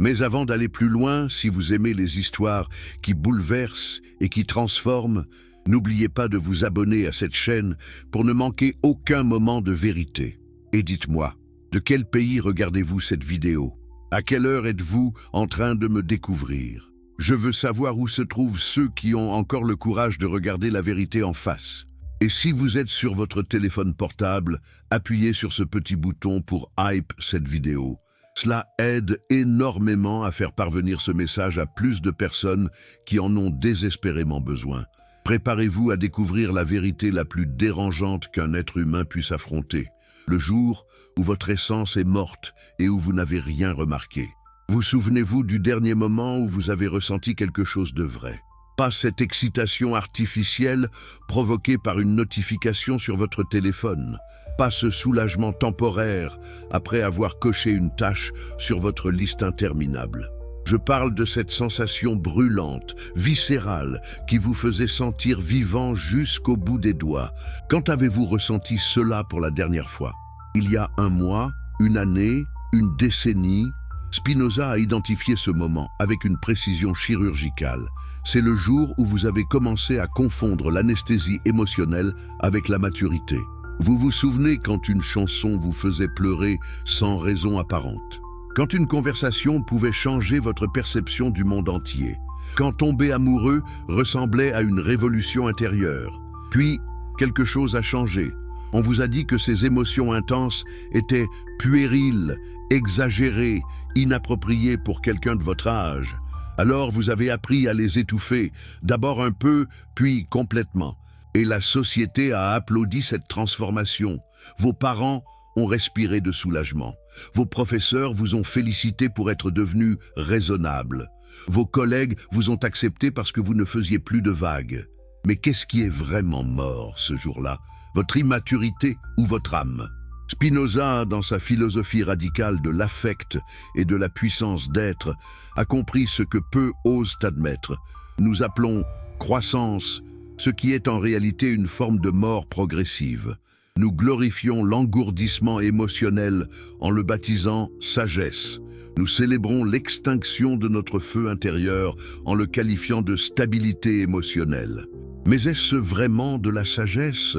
Mais avant d'aller plus loin, si vous aimez les histoires qui bouleversent et qui transforment, n'oubliez pas de vous abonner à cette chaîne pour ne manquer aucun moment de vérité. Et dites-moi, de quel pays regardez-vous cette vidéo? À quelle heure êtes-vous en train de me découvrir? Je veux savoir où se trouvent ceux qui ont encore le courage de regarder la vérité en face. Et si vous êtes sur votre téléphone portable, appuyez sur ce petit bouton pour hype cette vidéo. Cela aide énormément à faire parvenir ce message à plus de personnes qui en ont désespérément besoin. Préparez-vous à découvrir la vérité la plus dérangeante qu'un être humain puisse affronter. Le jour où votre essence est morte et où vous n'avez rien remarqué. Vous souvenez-vous du dernier moment où vous avez ressenti quelque chose de vrai? Pas cette excitation artificielle provoquée par une notification sur votre téléphone. Pas ce soulagement temporaire après avoir coché une tâche sur votre liste interminable. Je parle de cette sensation brûlante, viscérale, qui vous faisait sentir vivant jusqu'au bout des doigts. Quand avez-vous ressenti cela pour la dernière fois? Il y a un mois, une année, une décennie? Spinoza a identifié ce moment avec une précision chirurgicale. C'est le jour où vous avez commencé à confondre l'anesthésie émotionnelle avec la maturité. Vous vous souvenez quand une chanson vous faisait pleurer sans raison apparente? Quand une conversation pouvait changer votre perception du monde entier? Quand tomber amoureux ressemblait à une révolution intérieure? Puis, quelque chose a changé. On vous a dit que ces émotions intenses étaient puériles, exagérées, inappropriées pour quelqu'un de votre âge. Alors vous avez appris à les étouffer, d'abord un peu, puis complètement. Et la société a applaudi cette transformation. Vos parents ont respiré de soulagement. Vos professeurs vous ont félicité pour être devenus raisonnables. Vos collègues vous ont accepté parce que vous ne faisiez plus de vagues. Mais qu'est-ce qui est vraiment mort ce jour-là? Votre immaturité ou votre âme? Spinoza, dans sa philosophie radicale de l'affect et de la puissance d'être, a compris ce que peu osent admettre. Nous appelons croissance, ce qui est en réalité une forme de mort progressive. Nous glorifions l'engourdissement émotionnel en le baptisant sagesse. Nous célébrons l'extinction de notre feu intérieur en le qualifiant de stabilité émotionnelle. Mais est-ce vraiment de la sagesse?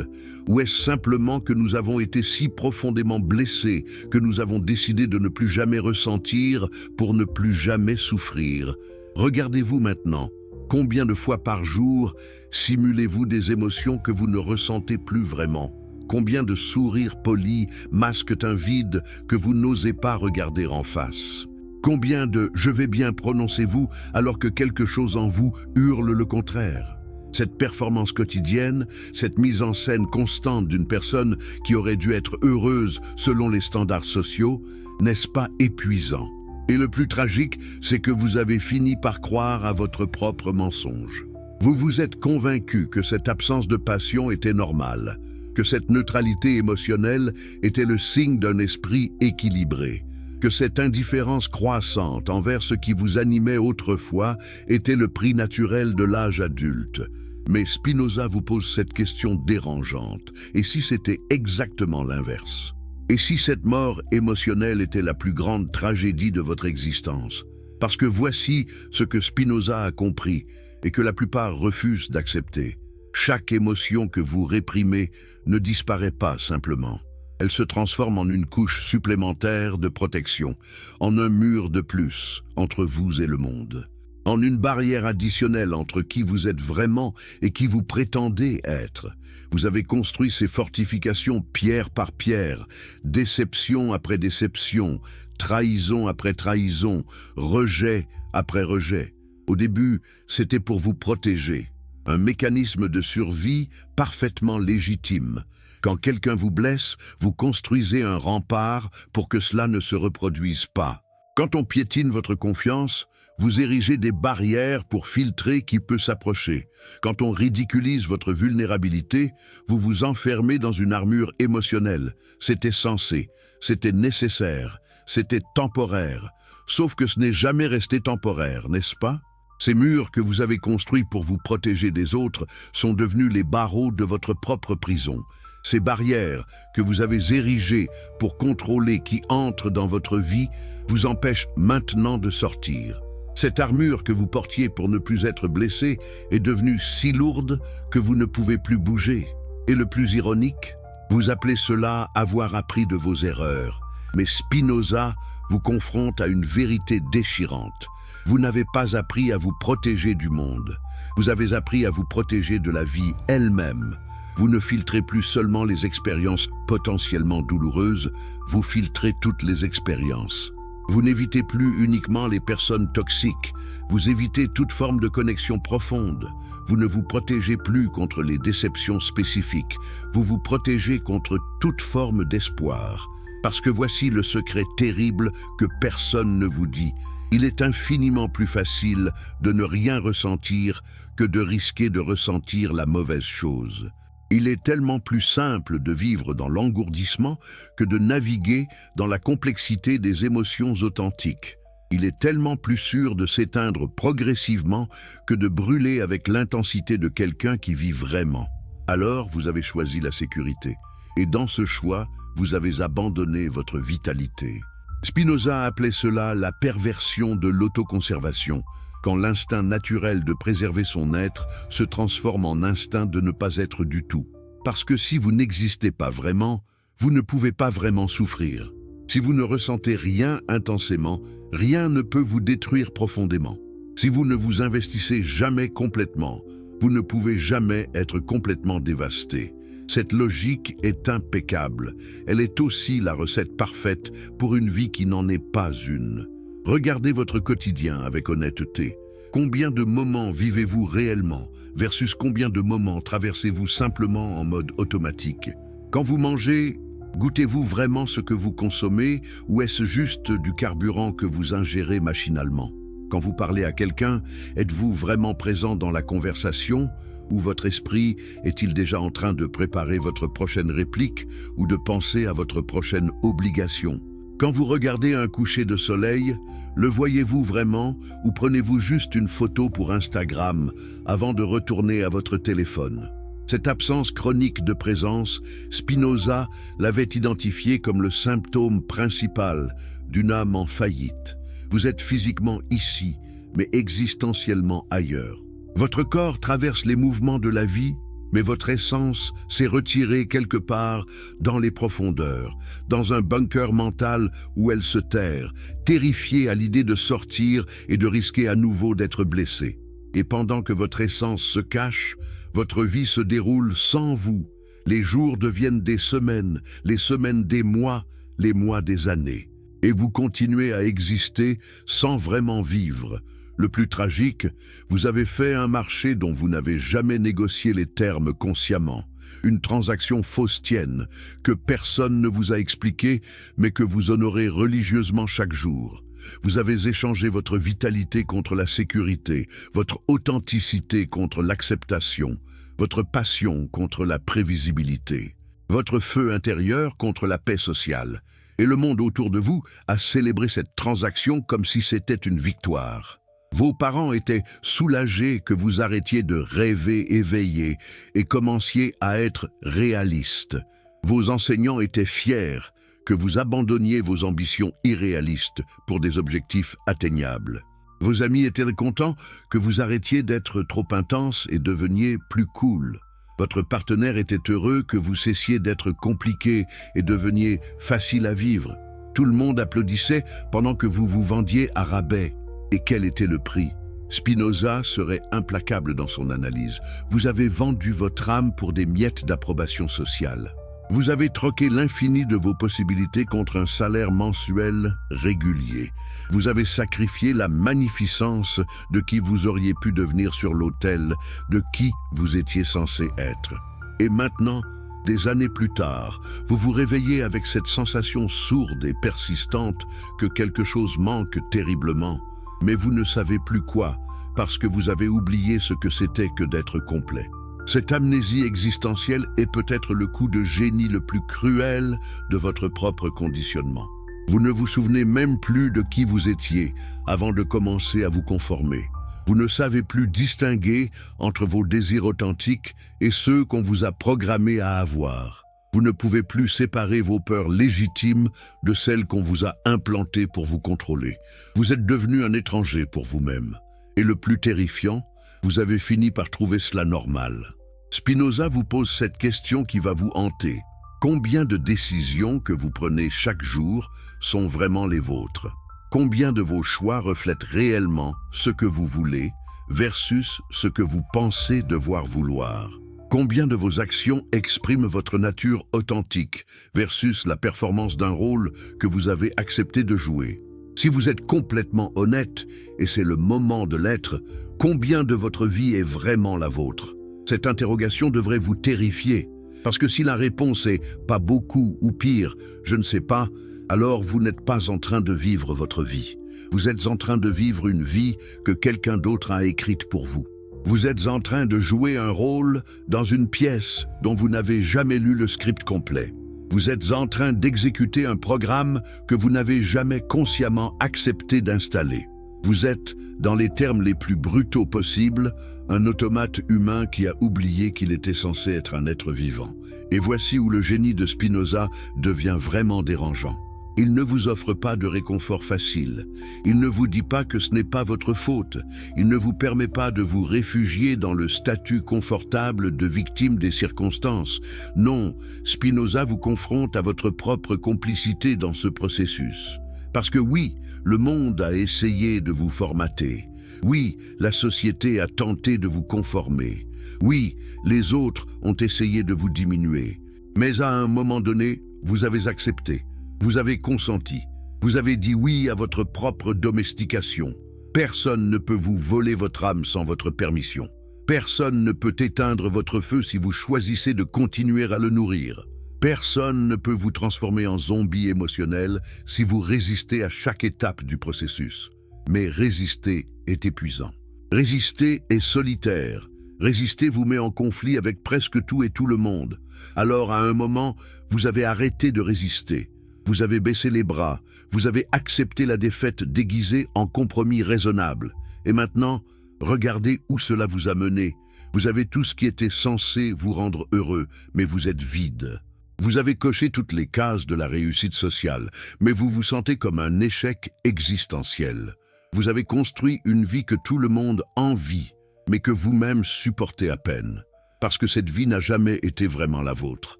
Ou est-ce simplement que nous avons été si profondément blessés que nous avons décidé de ne plus jamais ressentir pour ne plus jamais souffrir? Regardez-vous maintenant. Combien de fois par jour simulez-vous des émotions que vous ne ressentez plus vraiment? Combien de sourires polis masquent un vide que vous n'osez pas regarder en face? Combien de « je vais bien » prononcez-vous alors que quelque chose en vous hurle le contraire? Cette performance quotidienne, cette mise en scène constante d'une personne qui aurait dû être heureuse selon les standards sociaux, n'est-ce pas épuisant? Et le plus tragique, c'est que vous avez fini par croire à votre propre mensonge. Vous vous êtes convaincu que cette absence de passion était normale, que cette neutralité émotionnelle était le signe d'un esprit équilibré, que cette indifférence croissante envers ce qui vous animait autrefois était le prix naturel de l'âge adulte. Mais Spinoza vous pose cette question dérangeante. Et si c'était exactement l'inverse? Et si cette mort émotionnelle était la plus grande tragédie de votre existence? Parce que voici ce que Spinoza a compris et que la plupart refusent d'accepter. Chaque émotion que vous réprimez ne disparaît pas simplement. Elle se transforme en une couche supplémentaire de protection, en un mur de plus entre vous et le monde. En une barrière additionnelle entre qui vous êtes vraiment et qui vous prétendez être. Vous avez construit ces fortifications pierre par pierre, déception après déception, trahison après trahison, rejet après rejet. Au début, c'était pour vous protéger. Un mécanisme de survie parfaitement légitime. Quand quelqu'un vous blesse, vous construisez un rempart pour que cela ne se reproduise pas. Quand on piétine votre confiance, vous érigez des barrières pour filtrer qui peut s'approcher. Quand on ridiculise votre vulnérabilité, vous vous enfermez dans une armure émotionnelle. C'était censé, c'était nécessaire, c'était temporaire. Sauf que ce n'est jamais resté temporaire, n'est-ce pas? Ces murs que vous avez construits pour vous protéger des autres sont devenus les barreaux de votre propre prison. Ces barrières que vous avez érigées pour contrôler qui entre dans votre vie vous empêchent maintenant de sortir. Cette armure que vous portiez pour ne plus être blessé est devenue si lourde que vous ne pouvez plus bouger. Et le plus ironique, vous appelez cela avoir appris de vos erreurs. Mais Spinoza vous confronte à une vérité déchirante. Vous n'avez pas appris à vous protéger du monde. Vous avez appris à vous protéger de la vie elle-même. Vous ne filtrez plus seulement les expériences potentiellement douloureuses, vous filtrez toutes les expériences. Vous n'évitez plus uniquement les personnes toxiques, vous évitez toute forme de connexion profonde. Vous ne vous protégez plus contre les déceptions spécifiques, vous vous protégez contre toute forme d'espoir. Parce que voici le secret terrible que personne ne vous dit. Il est infiniment plus facile de ne rien ressentir que de risquer de ressentir la mauvaise chose. Il est tellement plus simple de vivre dans l'engourdissement que de naviguer dans la complexité des émotions authentiques. Il est tellement plus sûr de s'éteindre progressivement que de brûler avec l'intensité de quelqu'un qui vit vraiment. Alors, vous avez choisi la sécurité. Et dans ce choix, vous avez abandonné votre vitalité. Spinoza appelait cela la perversion de l'autoconservation, quand l'instinct naturel de préserver son être se transforme en instinct de ne pas être du tout. Parce que si vous n'existez pas vraiment, vous ne pouvez pas vraiment souffrir. Si vous ne ressentez rien intensément, rien ne peut vous détruire profondément. Si vous ne vous investissez jamais complètement, vous ne pouvez jamais être complètement dévasté. Cette logique est impeccable. Elle est aussi la recette parfaite pour une vie qui n'en est pas une. Regardez votre quotidien avec honnêteté. Combien de moments vivez-vous réellement versus combien de moments traversez-vous simplement en mode automatique? Quand vous mangez, goûtez-vous vraiment ce que vous consommez ou est-ce juste du carburant que vous ingérez machinalement? Quand vous parlez à quelqu'un, êtes-vous vraiment présent dans la conversation ou votre esprit est-il déjà en train de préparer votre prochaine réplique ou de penser à votre prochaine obligation? Quand vous regardez un coucher de soleil, le voyez-vous vraiment ou prenez-vous juste une photo pour Instagram avant de retourner à votre téléphone? Cette absence chronique de présence, Spinoza l'avait identifiée comme le symptôme principal d'une âme en faillite. Vous êtes physiquement ici, mais existentiellement ailleurs. Votre corps traverse les mouvements de la vie, mais votre essence s'est retirée quelque part dans les profondeurs, dans un bunker mental où elle se terre, terrifiée à l'idée de sortir et de risquer à nouveau d'être blessée. Et pendant que votre essence se cache, votre vie se déroule sans vous. Les jours deviennent des semaines, les semaines des mois, les mois des années. Et vous continuez à exister sans vraiment vivre. Le plus tragique, vous avez fait un marché dont vous n'avez jamais négocié les termes consciemment. Une transaction faustienne que personne ne vous a expliquée, mais que vous honorez religieusement chaque jour. Vous avez échangé votre vitalité contre la sécurité, votre authenticité contre l'acceptation, votre passion contre la prévisibilité, votre feu intérieur contre la paix sociale. Et le monde autour de vous a célébré cette transaction comme si c'était une victoire. Vos parents étaient soulagés que vous arrêtiez de rêver éveillé et commenciez à être réaliste. Vos enseignants étaient fiers que vous abandonniez vos ambitions irréalistes pour des objectifs atteignables. Vos amis étaient contents que vous arrêtiez d'être trop intense et deveniez plus cool. Votre partenaire était heureux que vous cessiez d'être compliqué et deveniez facile à vivre. Tout le monde applaudissait pendant que vous vous vendiez à rabais. Et quel était le prix? Spinoza serait implacable dans son analyse. Vous avez vendu votre âme pour des miettes d'approbation sociale. Vous avez troqué l'infini de vos possibilités contre un salaire mensuel régulier. Vous avez sacrifié la magnificence de qui vous auriez pu devenir sur l'autel de qui vous étiez censé être. Et maintenant, des années plus tard, vous vous réveillez avec cette sensation sourde et persistante que quelque chose manque terriblement. Mais vous ne savez plus quoi, parce que vous avez oublié ce que c'était que d'être complet. Cette amnésie existentielle est peut-être le coup de génie le plus cruel de votre propre conditionnement. Vous ne vous souvenez même plus de qui vous étiez avant de commencer à vous conformer. Vous ne savez plus distinguer entre vos désirs authentiques et ceux qu'on vous a programmés à avoir. Vous ne pouvez plus séparer vos peurs légitimes de celles qu'on vous a implantées pour vous contrôler. Vous êtes devenu un étranger pour vous-même. Et le plus terrifiant, vous avez fini par trouver cela normal. Spinoza vous pose cette question qui va vous hanter. Combien de décisions que vous prenez chaque jour sont vraiment les vôtres? Combien de vos choix reflètent réellement ce que vous voulez versus ce que vous pensez devoir vouloir? Combien de vos actions expriment votre nature authentique versus la performance d'un rôle que vous avez accepté de jouer? Si vous êtes complètement honnête, et c'est le moment de l'être, combien de votre vie est vraiment la vôtre? Cette interrogation devrait vous terrifier, parce que si la réponse est « pas beaucoup » ou pire « je ne sais pas », alors vous n'êtes pas en train de vivre votre vie. Vous êtes en train de vivre une vie que quelqu'un d'autre a écrite pour vous. Vous êtes en train de jouer un rôle dans une pièce dont vous n'avez jamais lu le script complet. Vous êtes en train d'exécuter un programme que vous n'avez jamais consciemment accepté d'installer. Vous êtes, dans les termes les plus brutaux possibles, un automate humain qui a oublié qu'il était censé être un être vivant. Et voici où le génie de Spinoza devient vraiment dérangeant. Il ne vous offre pas de réconfort facile. Il ne vous dit pas que ce n'est pas votre faute. Il ne vous permet pas de vous réfugier dans le statut confortable de victime des circonstances. Non, Spinoza vous confronte à votre propre complicité dans ce processus. Parce que oui, le monde a essayé de vous formater. Oui, la société a tenté de vous conformer. Oui, les autres ont essayé de vous diminuer. Mais à un moment donné, vous avez accepté. Vous avez consenti. Vous avez dit oui à votre propre domestication. Personne ne peut vous voler votre âme sans votre permission. Personne ne peut éteindre votre feu si vous choisissez de continuer à le nourrir. Personne ne peut vous transformer en zombie émotionnel si vous résistez à chaque étape du processus. Mais résister est épuisant. Résister est solitaire. Résister vous met en conflit avec presque tout et tout le monde. Alors à un moment, vous avez arrêté de résister. Vous avez baissé les bras, vous avez accepté la défaite déguisée en compromis raisonnable. Et maintenant, regardez où cela vous a mené. Vous avez tout ce qui était censé vous rendre heureux, mais vous êtes vide. Vous avez coché toutes les cases de la réussite sociale, mais vous vous sentez comme un échec existentiel. Vous avez construit une vie que tout le monde envie, mais que vous-même supportez à peine, parce que cette vie n'a jamais été vraiment la vôtre.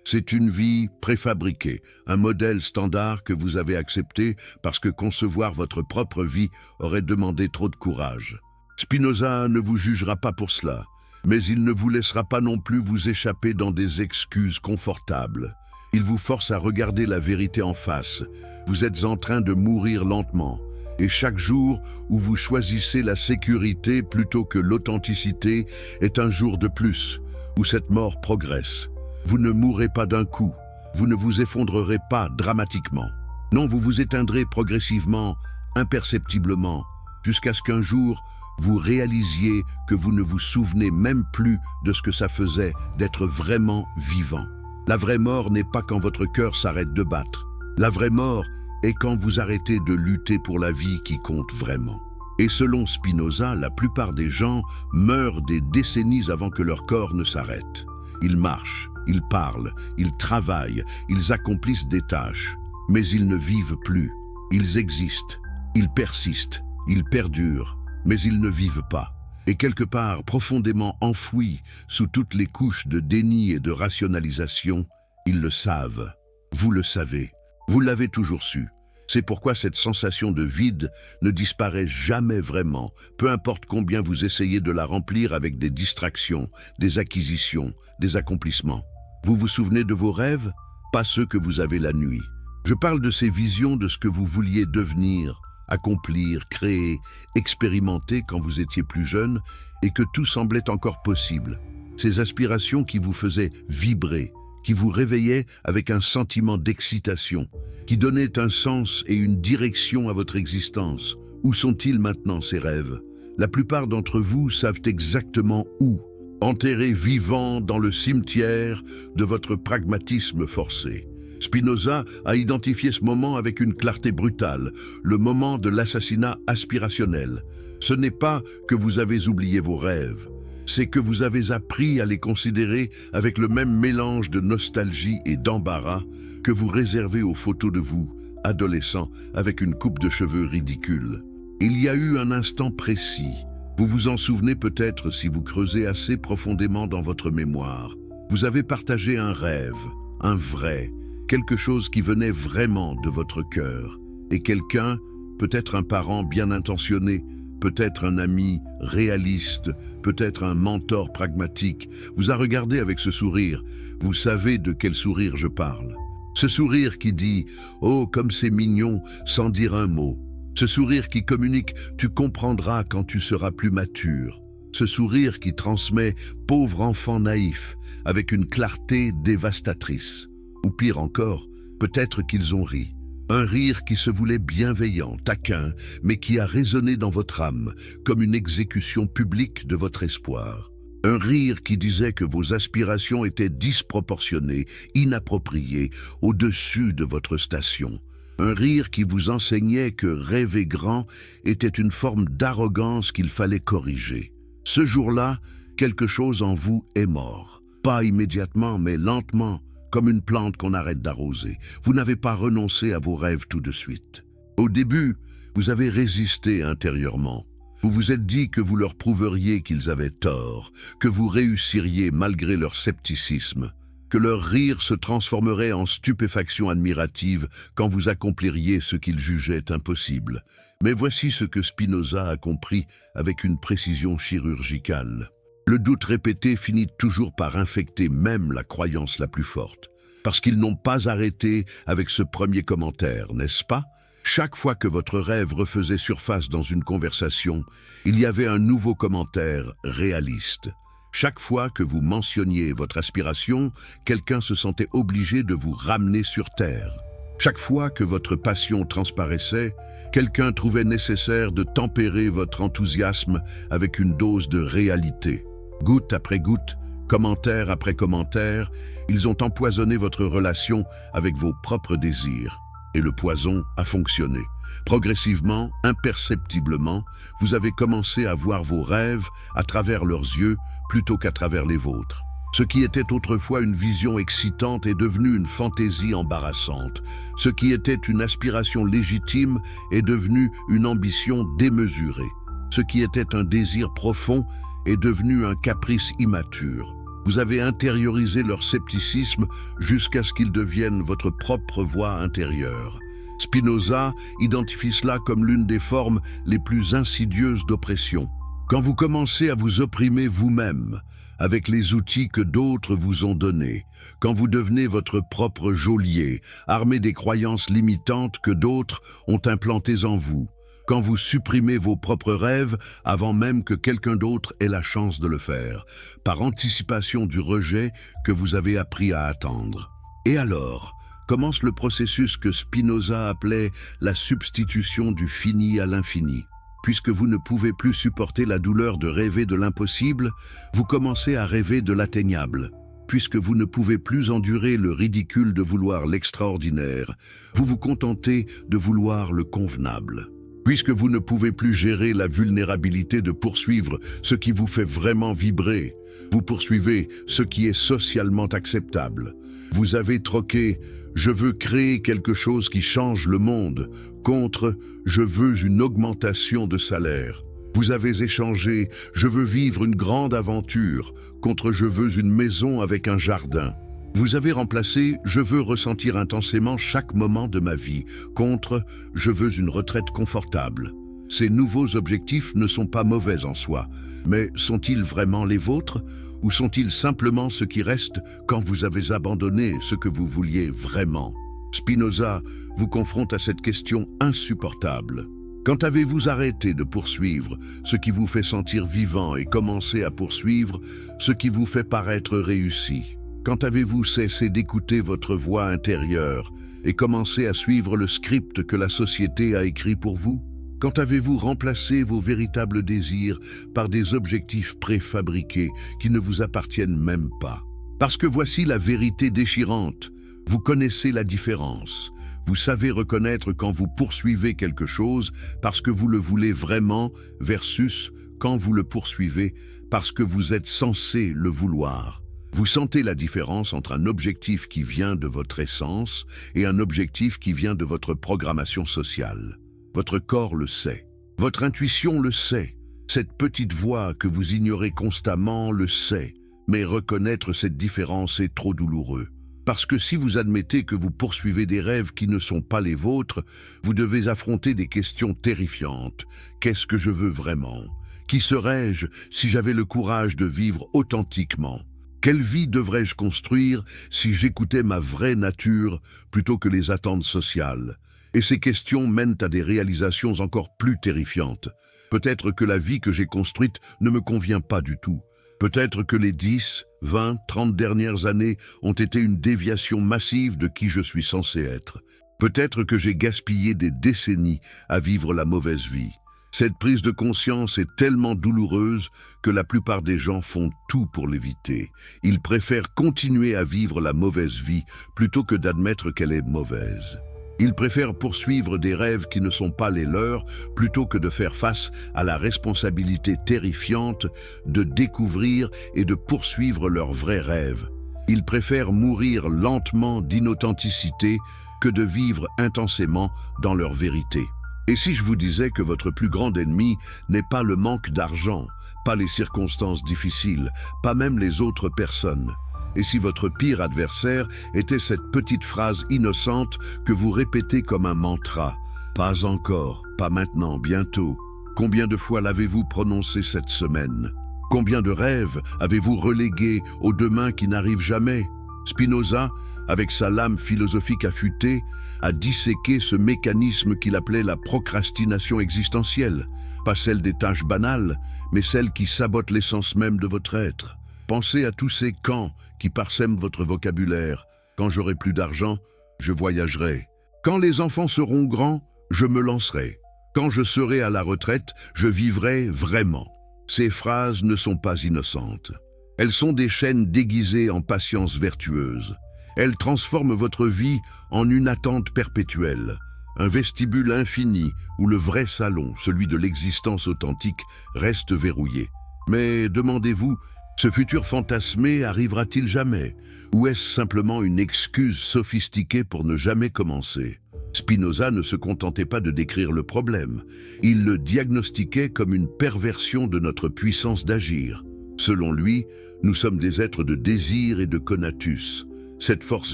C'est une vie préfabriquée, un modèle standard que vous avez accepté parce que concevoir votre propre vie aurait demandé trop de courage. Spinoza ne vous jugera pas pour cela, mais il ne vous laissera pas non plus vous échapper dans des excuses confortables. Il vous force à regarder la vérité en face. Vous êtes en train de mourir lentement. Et chaque jour où vous choisissez la sécurité plutôt que l'authenticité est un jour de plus, où cette mort progresse. Vous ne mourrez pas d'un coup, vous ne vous effondrerez pas dramatiquement. Non, vous vous éteindrez progressivement, imperceptiblement, jusqu'à ce qu'un jour, vous réalisiez que vous ne vous souvenez même plus de ce que ça faisait d'être vraiment vivant. La vraie mort n'est pas quand votre cœur s'arrête de battre. La vraie mort est quand vous arrêtez de lutter pour la vie qui compte vraiment. Et selon Spinoza, la plupart des gens meurent des décennies avant que leur corps ne s'arrête. Ils marchent, ils parlent, ils travaillent, ils accomplissent des tâches, mais ils ne vivent plus. Ils existent, ils persistent, ils perdurent, mais ils ne vivent pas. Et quelque part, profondément enfouis sous toutes les couches de déni et de rationalisation, ils le savent. Vous le savez. Vous l'avez toujours su. C'est pourquoi cette sensation de vide ne disparaît jamais vraiment, peu importe combien vous essayez de la remplir avec des distractions, des acquisitions, des accomplissements. Vous vous souvenez de vos rêves? Pas ceux que vous avez la nuit. Je parle de ces visions de ce que vous vouliez devenir, accomplir, créer, expérimenter quand vous étiez plus jeune et que tout semblait encore possible. Ces aspirations qui vous faisaient vibrer, qui vous réveillaient avec un sentiment d'excitation, qui donnaient un sens et une direction à votre existence. Où sont-ils maintenant, ces rêves? La plupart d'entre vous savent exactement où, enterrés vivants dans le cimetière de votre pragmatisme forcé. Spinoza a identifié ce moment avec une clarté brutale, le moment de l'assassinat aspirationnel. Ce n'est pas que vous avez oublié vos rêves, c'est que vous avez appris à les considérer avec le même mélange de nostalgie et d'embarras que vous réservez aux photos de vous, adolescent, avec une coupe de cheveux ridicule. Il y a eu un instant précis. Vous vous en souvenez peut-être si vous creusez assez profondément dans votre mémoire. Vous avez partagé un rêve, un vrai, quelque chose qui venait vraiment de votre cœur. Et quelqu'un, peut-être un parent bien intentionné, peut-être un ami réaliste, peut-être un mentor pragmatique, vous a regardé avec ce sourire. Vous savez de quel sourire je parle. Ce sourire qui dit « Oh, comme c'est mignon » sans dire un mot. Ce sourire qui communique « Tu comprendras quand tu seras plus mature ». Ce sourire qui transmet « Pauvre enfant naïf » avec une clarté dévastatrice. Ou pire encore, peut-être qu'ils ont ri. Un rire qui se voulait bienveillant, taquin, mais qui a résonné dans votre âme, comme une exécution publique de votre espoir. Un rire qui disait que vos aspirations étaient disproportionnées, inappropriées, au-dessus de votre station. Un rire qui vous enseignait que rêver grand était une forme d'arrogance qu'il fallait corriger. Ce jour-là, quelque chose en vous est mort. Pas immédiatement, mais lentement, comme une plante qu'on arrête d'arroser. Vous n'avez pas renoncé à vos rêves tout de suite. Au début, vous avez résisté intérieurement. Vous vous êtes dit que vous leur prouveriez qu'ils avaient tort, que vous réussiriez malgré leur scepticisme, que leur rire se transformerait en stupéfaction admirative quand vous accompliriez ce qu'ils jugeaient impossible. Mais voici ce que Spinoza a compris avec une précision chirurgicale. Le doute répété finit toujours par infecter même la croyance la plus forte. Parce qu'ils n'ont pas arrêté avec ce premier commentaire, n'est-ce pas? Chaque fois que votre rêve refaisait surface dans une conversation, il y avait un nouveau commentaire réaliste. Chaque fois que vous mentionniez votre aspiration, quelqu'un se sentait obligé de vous ramener sur terre. Chaque fois que votre passion transparaissait, quelqu'un trouvait nécessaire de tempérer votre enthousiasme avec une dose de réalité. Goutte après goutte, commentaire après commentaire, ils ont empoisonné votre relation avec vos propres désirs. Et le poison a fonctionné. Progressivement, imperceptiblement, vous avez commencé à voir vos rêves à travers leurs yeux plutôt qu'à travers les vôtres. Ce qui était autrefois une vision excitante est devenu une fantaisie embarrassante. Ce qui était une aspiration légitime est devenu une ambition démesurée. Ce qui était un désir profond est devenu un caprice immature. Vous avez intériorisé leur scepticisme jusqu'à ce qu'ils deviennent votre propre voix intérieure. Spinoza identifie cela comme l'une des formes les plus insidieuses d'oppression. Quand vous commencez à vous opprimer vous-même, avec les outils que d'autres vous ont donnés, quand vous devenez votre propre geôlier, armé des croyances limitantes que d'autres ont implantées en vous, quand vous supprimez vos propres rêves avant même que quelqu'un d'autre ait la chance de le faire, par anticipation du rejet que vous avez appris à attendre. Et alors, commence le processus que Spinoza appelait la substitution du fini à l'infini. Puisque vous ne pouvez plus supporter la douleur de rêver de l'impossible, vous commencez à rêver de l'atteignable. Puisque vous ne pouvez plus endurer le ridicule de vouloir l'extraordinaire, vous vous contentez de vouloir le convenable. Puisque vous ne pouvez plus gérer la vulnérabilité de poursuivre ce qui vous fait vraiment vibrer, vous poursuivez ce qui est socialement acceptable. Vous avez troqué « je veux créer quelque chose qui change le monde » contre « je veux une augmentation de salaire ». Vous avez échangé « je veux vivre une grande aventure » contre « je veux une maison avec un jardin ». Vous avez remplacé « je veux ressentir intensément chaque moment de ma vie » contre « je veux une retraite confortable ». Ces nouveaux objectifs ne sont pas mauvais en soi, mais sont-ils vraiment les vôtres ou sont-ils simplement ce qui reste quand vous avez abandonné ce que vous vouliez vraiment? Spinoza vous confronte à cette question insupportable. Quand avez-vous arrêté de poursuivre ce qui vous fait sentir vivant et commencé à poursuivre ce qui vous fait paraître réussi? Quand avez-vous cessé d'écouter votre voix intérieure et commencé à suivre le script que la société a écrit pour vous? Quand avez-vous remplacé vos véritables désirs par des objectifs préfabriqués qui ne vous appartiennent même pas? Parce que voici la vérité déchirante. Vous connaissez la différence. Vous savez reconnaître quand vous poursuivez quelque chose parce que vous le voulez vraiment versus quand vous le poursuivez parce que vous êtes censé le vouloir. Vous sentez la différence entre un objectif qui vient de votre essence et un objectif qui vient de votre programmation sociale. Votre corps le sait. Votre intuition le sait. Cette petite voix que vous ignorez constamment le sait. Mais reconnaître cette différence est trop douloureux. Parce que si vous admettez que vous poursuivez des rêves qui ne sont pas les vôtres, vous devez affronter des questions terrifiantes. Qu'est-ce que je veux vraiment? Qui serais-je si j'avais le courage de vivre authentiquement? Quelle vie devrais-je construire si j'écoutais ma vraie nature plutôt que les attentes sociales? Et ces questions mènent à des réalisations encore plus terrifiantes. Peut-être que la vie que j'ai construite ne me convient pas du tout. Peut-être que les 10, 20, 30 dernières années ont été une déviation massive de qui je suis censé être. Peut-être que j'ai gaspillé des décennies à vivre la mauvaise vie. Cette prise de conscience est tellement douloureuse que la plupart des gens font tout pour l'éviter. Ils préfèrent continuer à vivre la mauvaise vie plutôt que d'admettre qu'elle est mauvaise. Ils préfèrent poursuivre des rêves qui ne sont pas les leurs plutôt que de faire face à la responsabilité terrifiante de découvrir et de poursuivre leurs vrais rêves. Ils préfèrent mourir lentement d'inauthenticité que de vivre intensément dans leur vérité. Et si je vous disais que votre plus grand ennemi n'est pas le manque d'argent, pas les circonstances difficiles, pas même les autres personnes? Et si votre pire adversaire était cette petite phrase innocente que vous répétez comme un mantra? Pas encore, pas maintenant, bientôt. Combien de fois l'avez-vous prononcé cette semaine? Combien de rêves avez-vous relégués au demain qui n'arrive jamais? Spinoza, avec sa lame philosophique affûtée, a disséqué ce mécanisme qu'il appelait la procrastination existentielle. Pas celle des tâches banales, mais celle qui sabote l'essence même de votre être. Pensez à tous ces « quand » qui parsèment votre vocabulaire. Quand j'aurai plus d'argent, je voyagerai. Quand les enfants seront grands, je me lancerai. Quand je serai à la retraite, je vivrai vraiment. Ces phrases ne sont pas innocentes. Elles sont des chaînes déguisées en patience vertueuse. Elles transforment votre vie en une attente perpétuelle, un vestibule infini où le vrai salon, celui de l'existence authentique, reste verrouillé. Mais demandez-vous, ce futur fantasmé arrivera-t-il jamais? Ou est-ce simplement une excuse sophistiquée pour ne jamais commencer? Spinoza ne se contentait pas de décrire le problème. Il le diagnostiquait comme une perversion de notre puissance d'agir. Selon lui, nous sommes des êtres de désir et de conatus, cette force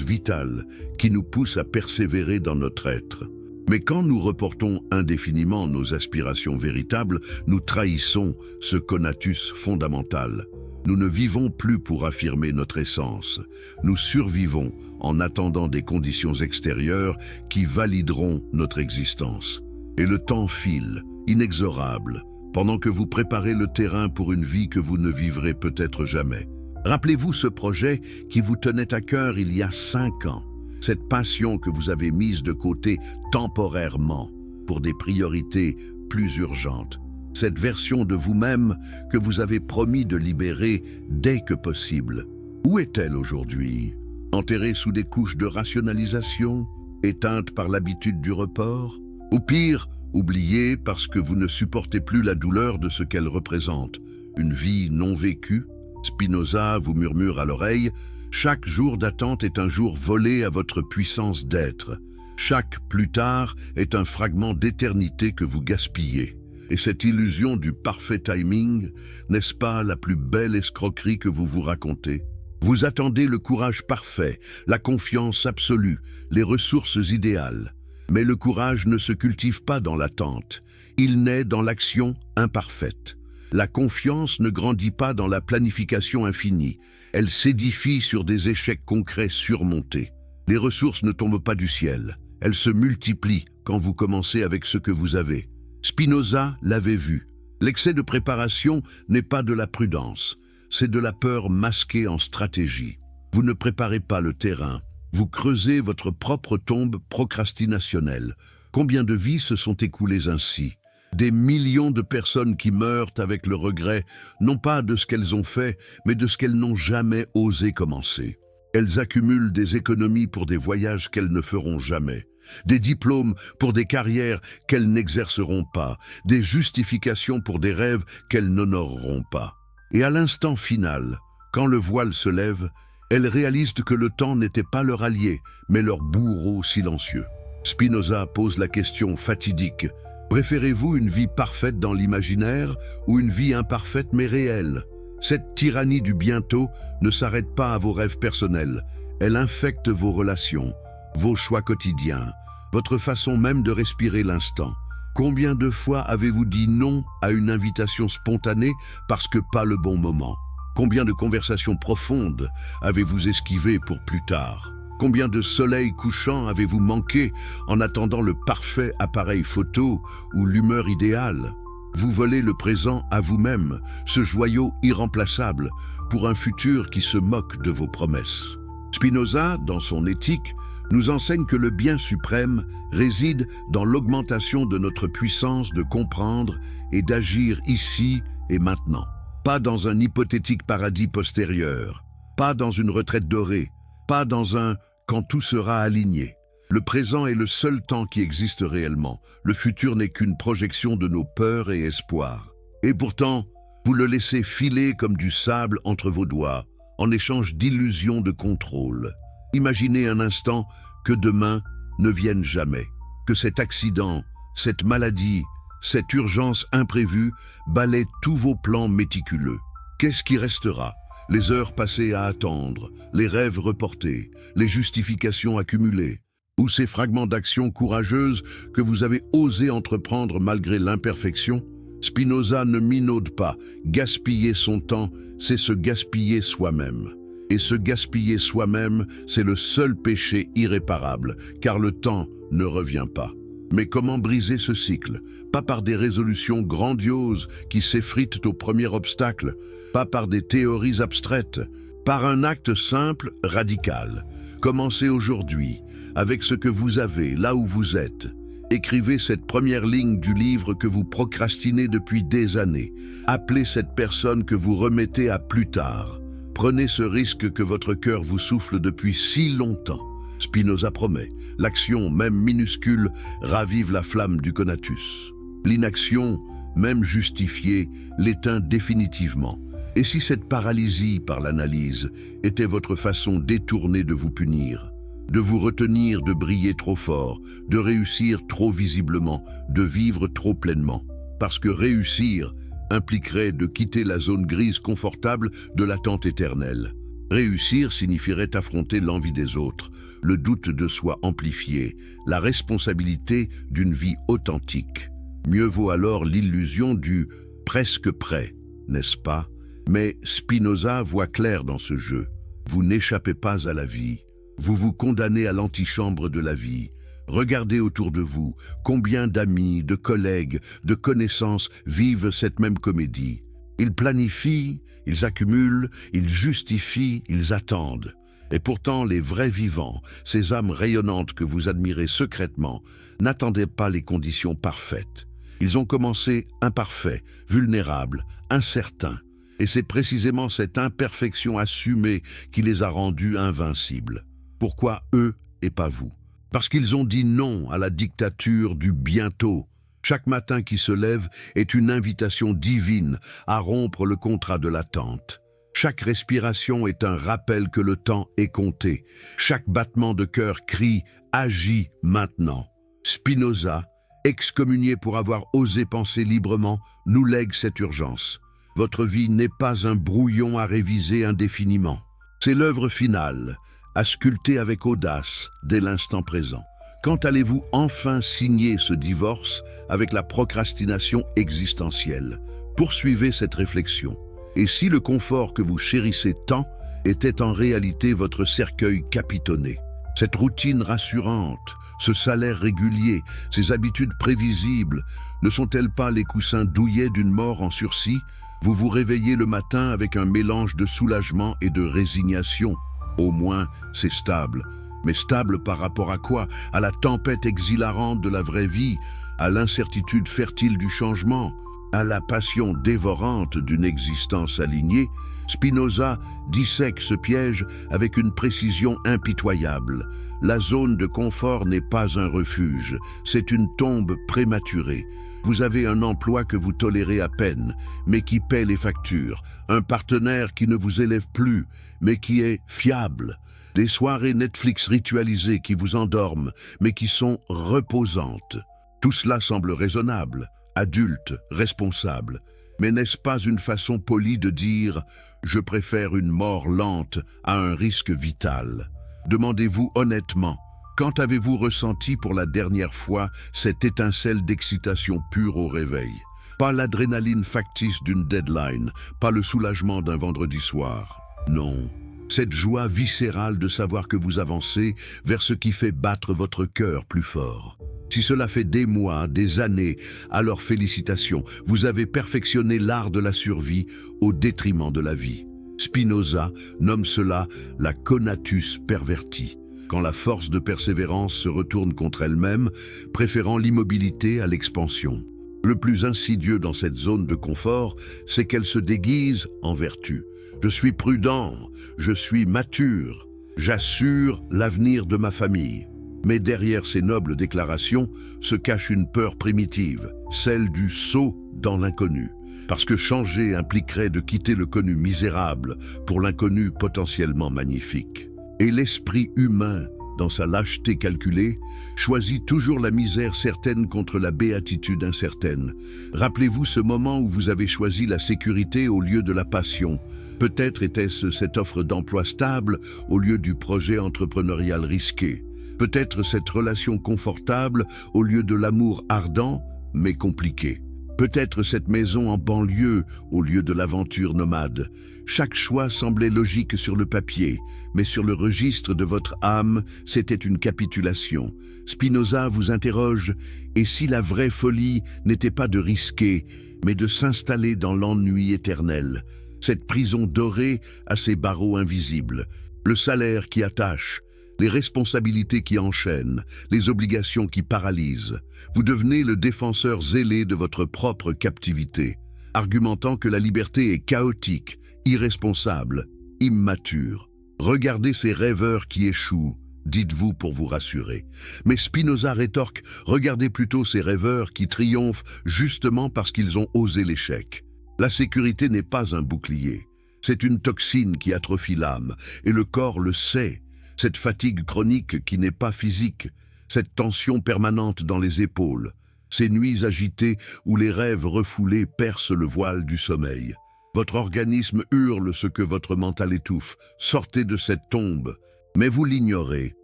vitale qui nous pousse à persévérer dans notre être. Mais quand nous reportons indéfiniment nos aspirations véritables, nous trahissons ce conatus fondamental. Nous ne vivons plus pour affirmer notre essence. Nous survivons en attendant des conditions extérieures qui valideront notre existence. Et le temps file, inexorable, pendant que vous préparez le terrain pour une vie que vous ne vivrez peut-être jamais. Rappelez-vous ce projet qui vous tenait à cœur il y a 5 ans. Cette passion que vous avez mise de côté temporairement pour des priorités plus urgentes. Cette version de vous-même que vous avez promis de libérer dès que possible. Où est-elle aujourd'hui? Enterrée sous des couches de rationalisation, éteinte par l'habitude du report? Ou pire, oubliée parce que vous ne supportez plus la douleur de ce qu'elle représente? Une vie non vécue? Spinoza vous murmure à l'oreille, chaque jour d'attente est un jour volé à votre puissance d'être. Chaque plus tard est un fragment d'éternité que vous gaspillez. Et cette illusion du parfait timing, n'est-ce pas la plus belle escroquerie que vous vous racontez? Vous attendez le courage parfait, la confiance absolue, les ressources idéales. Mais le courage ne se cultive pas dans l'attente, il naît dans l'action imparfaite. La confiance ne grandit pas dans la planification infinie, elle s'édifie sur des échecs concrets surmontés. Les ressources ne tombent pas du ciel, elles se multiplient quand vous commencez avec ce que vous avez. Spinoza l'avait vu. L'excès de préparation n'est pas de la prudence, c'est de la peur masquée en stratégie. Vous ne préparez pas le terrain, vous creusez votre propre tombe procrastinationnelle. Combien de vies se sont écoulées ainsi? Des millions de personnes qui meurent avec le regret, non pas de ce qu'elles ont fait, mais de ce qu'elles n'ont jamais osé commencer. Elles accumulent des économies pour des voyages qu'elles ne feront jamais. des diplômes pour des carrières qu'elles n'exerceront pas, des justifications pour des rêves qu'elles n'honoreront pas. Et à l'instant final, quand le voile se lève, elles réalisent que le temps n'était pas leur allié, mais leur bourreau silencieux. Spinoza pose la question fatidique: préférez-vous une vie parfaite dans l'imaginaire ou une vie imparfaite mais réelle? Cette tyrannie du bientôt ne s'arrête pas à vos rêves personnels, elle infecte vos relations, vos choix quotidiens, votre façon même de respirer l'instant. Combien de fois avez-vous dit non à une invitation spontanée parce que pas le bon moment? Combien de conversations profondes avez-vous esquivées pour plus tard? Combien de soleils couchants avez-vous manqué en attendant le parfait appareil photo ou l'humeur idéale? Vous volez le présent à vous-même, ce joyau irremplaçable, pour un futur qui se moque de vos promesses. Spinoza, dans son Éthique, nous enseigne que le bien suprême réside dans l'augmentation de notre puissance de comprendre et d'agir ici et maintenant. Pas dans un hypothétique paradis postérieur, pas dans une retraite dorée, pas dans un « quand tout sera aligné ». Le présent est le seul temps qui existe réellement. Le futur n'est qu'une projection de nos peurs et espoirs. Et pourtant, vous le laissez filer comme du sable entre vos doigts, en échange d'illusions de contrôle. Imaginez un instant que demain ne vienne jamais, que cet accident, cette maladie, cette urgence imprévue balaie tous vos plans méticuleux. Qu'est-ce qui restera? Les heures passées à attendre, les rêves reportés, les justifications accumulées, ou ces fragments d'actions courageuses que vous avez osé entreprendre malgré l'imperfection? Spinoza ne minaude pas. Gaspiller son temps, c'est se gaspiller soi-même. Et se gaspiller soi-même, c'est le seul péché irréparable, car le temps ne revient pas. Mais comment briser ce cycle? Pas par des résolutions grandioses qui s'effritent au premier obstacle, pas par des théories abstraites, par un acte simple, radical. Commencez aujourd'hui, avec ce que vous avez, là où vous êtes. Écrivez cette première ligne du livre que vous procrastinez depuis des années. Appelez cette personne que vous remettez à plus tard. Prenez ce risque que votre cœur vous souffle depuis si longtemps. Spinoza promet, l'action, même minuscule, ravive la flamme du conatus. L'inaction, même justifiée, l'éteint définitivement. Et si cette paralysie par l'analyse était votre façon détournée de vous punir, de vous retenir de briller trop fort, de réussir trop visiblement, de vivre trop pleinement? Parce que réussir impliquerait de quitter la zone grise confortable de l'attente éternelle. Réussir signifierait affronter l'envie des autres, le doute de soi amplifié, la responsabilité d'une vie authentique. Mieux vaut alors l'illusion du « presque prêt », n'est-ce pas? Mais Spinoza voit clair dans ce jeu. Vous n'échappez pas à la vie. Vous vous condamnez à l'antichambre de la vie. Regardez autour de vous, combien d'amis, de collègues, de connaissances vivent cette même comédie. Ils planifient, ils accumulent, ils justifient, ils attendent. Et pourtant, les vrais vivants, ces âmes rayonnantes que vous admirez secrètement, n'attendaient pas les conditions parfaites. Ils ont commencé imparfaits, vulnérables, incertains. Et c'est précisément cette imperfection assumée qui les a rendus invincibles. Pourquoi eux et pas vous? Parce qu'ils ont dit non à la dictature du bientôt. Chaque matin qui se lève est une invitation divine à rompre le contrat de l'attente. Chaque respiration est un rappel que le temps est compté. Chaque battement de cœur crie « Agis maintenant ». Spinoza, excommunié pour avoir osé penser librement, nous lègue cette urgence. Votre vie n'est pas un brouillon à réviser indéfiniment. C'est l'œuvre finale, à sculpter avec audace dès l'instant présent. Quand allez-vous enfin signer ce divorce avec la procrastination existentielle? Poursuivez cette réflexion. Et si le confort que vous chérissez tant était en réalité votre cercueil capitonné? Cette routine rassurante, ce salaire régulier, ces habitudes prévisibles, ne sont-elles pas les coussins douillets d'une mort en sursis? Vous vous réveillez le matin avec un mélange de soulagement et de résignation. Au moins, c'est stable. Mais stable par rapport à quoi? À la tempête exhilarante de la vraie vie, à l'incertitude fertile du changement, à la passion dévorante d'une existence alignée. Spinoza dissèque ce piège avec une précision impitoyable. La zone de confort n'est pas un refuge, c'est une tombe prématurée. Vous avez un emploi que vous tolérez à peine, mais qui paie les factures. Un partenaire qui ne vous élève plus, mais qui est fiable. Des soirées Netflix ritualisées qui vous endorment, mais qui sont reposantes. Tout cela semble raisonnable, adulte, responsable. Mais n'est-ce pas une façon polie de dire « je préfère une mort lente à un risque vital ». Demandez-vous honnêtement, quand avez-vous ressenti pour la dernière fois cette étincelle d'excitation pure au réveil? Pas l'adrénaline factice d'une deadline, pas le soulagement d'un vendredi soir. Non, cette joie viscérale de savoir que vous avancez vers ce qui fait battre votre cœur plus fort. Si cela fait des mois, des années, alors félicitations, vous avez perfectionné l'art de la survie au détriment de la vie. Spinoza nomme cela la conatus perverti, quand la force de persévérance se retourne contre elle-même, préférant l'immobilité à l'expansion. Le plus insidieux dans cette zone de confort, c'est qu'elle se déguise en vertu. Je suis prudent, je suis mature, j'assure l'avenir de ma famille. Mais derrière ces nobles déclarations se cache une peur primitive, celle du saut dans l'inconnu. Parce que changer impliquerait de quitter le connu misérable pour l'inconnu potentiellement magnifique. Et l'esprit humain, dans sa lâcheté calculée, choisit toujours la misère certaine contre la béatitude incertaine. Rappelez-vous ce moment où vous avez choisi la sécurité au lieu de la passion. Peut-être était-ce cette offre d'emploi stable au lieu du projet entrepreneurial risqué. Peut-être cette relation confortable au lieu de l'amour ardent, mais compliqué. Peut-être cette maison en banlieue au lieu de l'aventure nomade. Chaque choix semblait logique sur le papier, mais sur le registre de votre âme, c'était une capitulation. Spinoza vous interroge, et si la vraie folie n'était pas de risquer, mais de s'installer dans l'ennui éternel, cette prison dorée à ses barreaux invisibles, le salaire qui attache, les responsabilités qui enchaînent, les obligations qui paralysent. Vous devenez le défenseur zélé de votre propre captivité, argumentant que la liberté est chaotique, irresponsable, immature. Regardez ces rêveurs qui échouent, dites-vous pour vous rassurer. Mais Spinoza rétorque, regardez plutôt ces rêveurs qui triomphent justement parce qu'ils ont osé l'échec. La sécurité n'est pas un bouclier, c'est une toxine qui atrophie l'âme, et le corps le sait. Cette fatigue chronique qui n'est pas physique, cette tension permanente dans les épaules, ces nuits agitées où les rêves refoulés percent le voile du sommeil. Votre organisme hurle ce que votre mental étouffe. Sortez de cette tombe. Mais vous l'ignorez,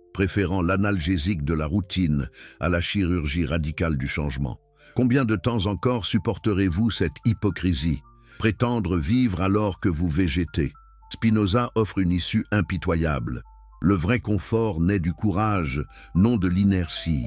préférant l'analgésique de la routine à la chirurgie radicale du changement. Combien de temps encore supporterez-vous cette hypocrisie? Prétendre vivre alors que vous végétez. Spinoza offre une issue impitoyable. Le vrai confort naît du courage, non de l'inertie.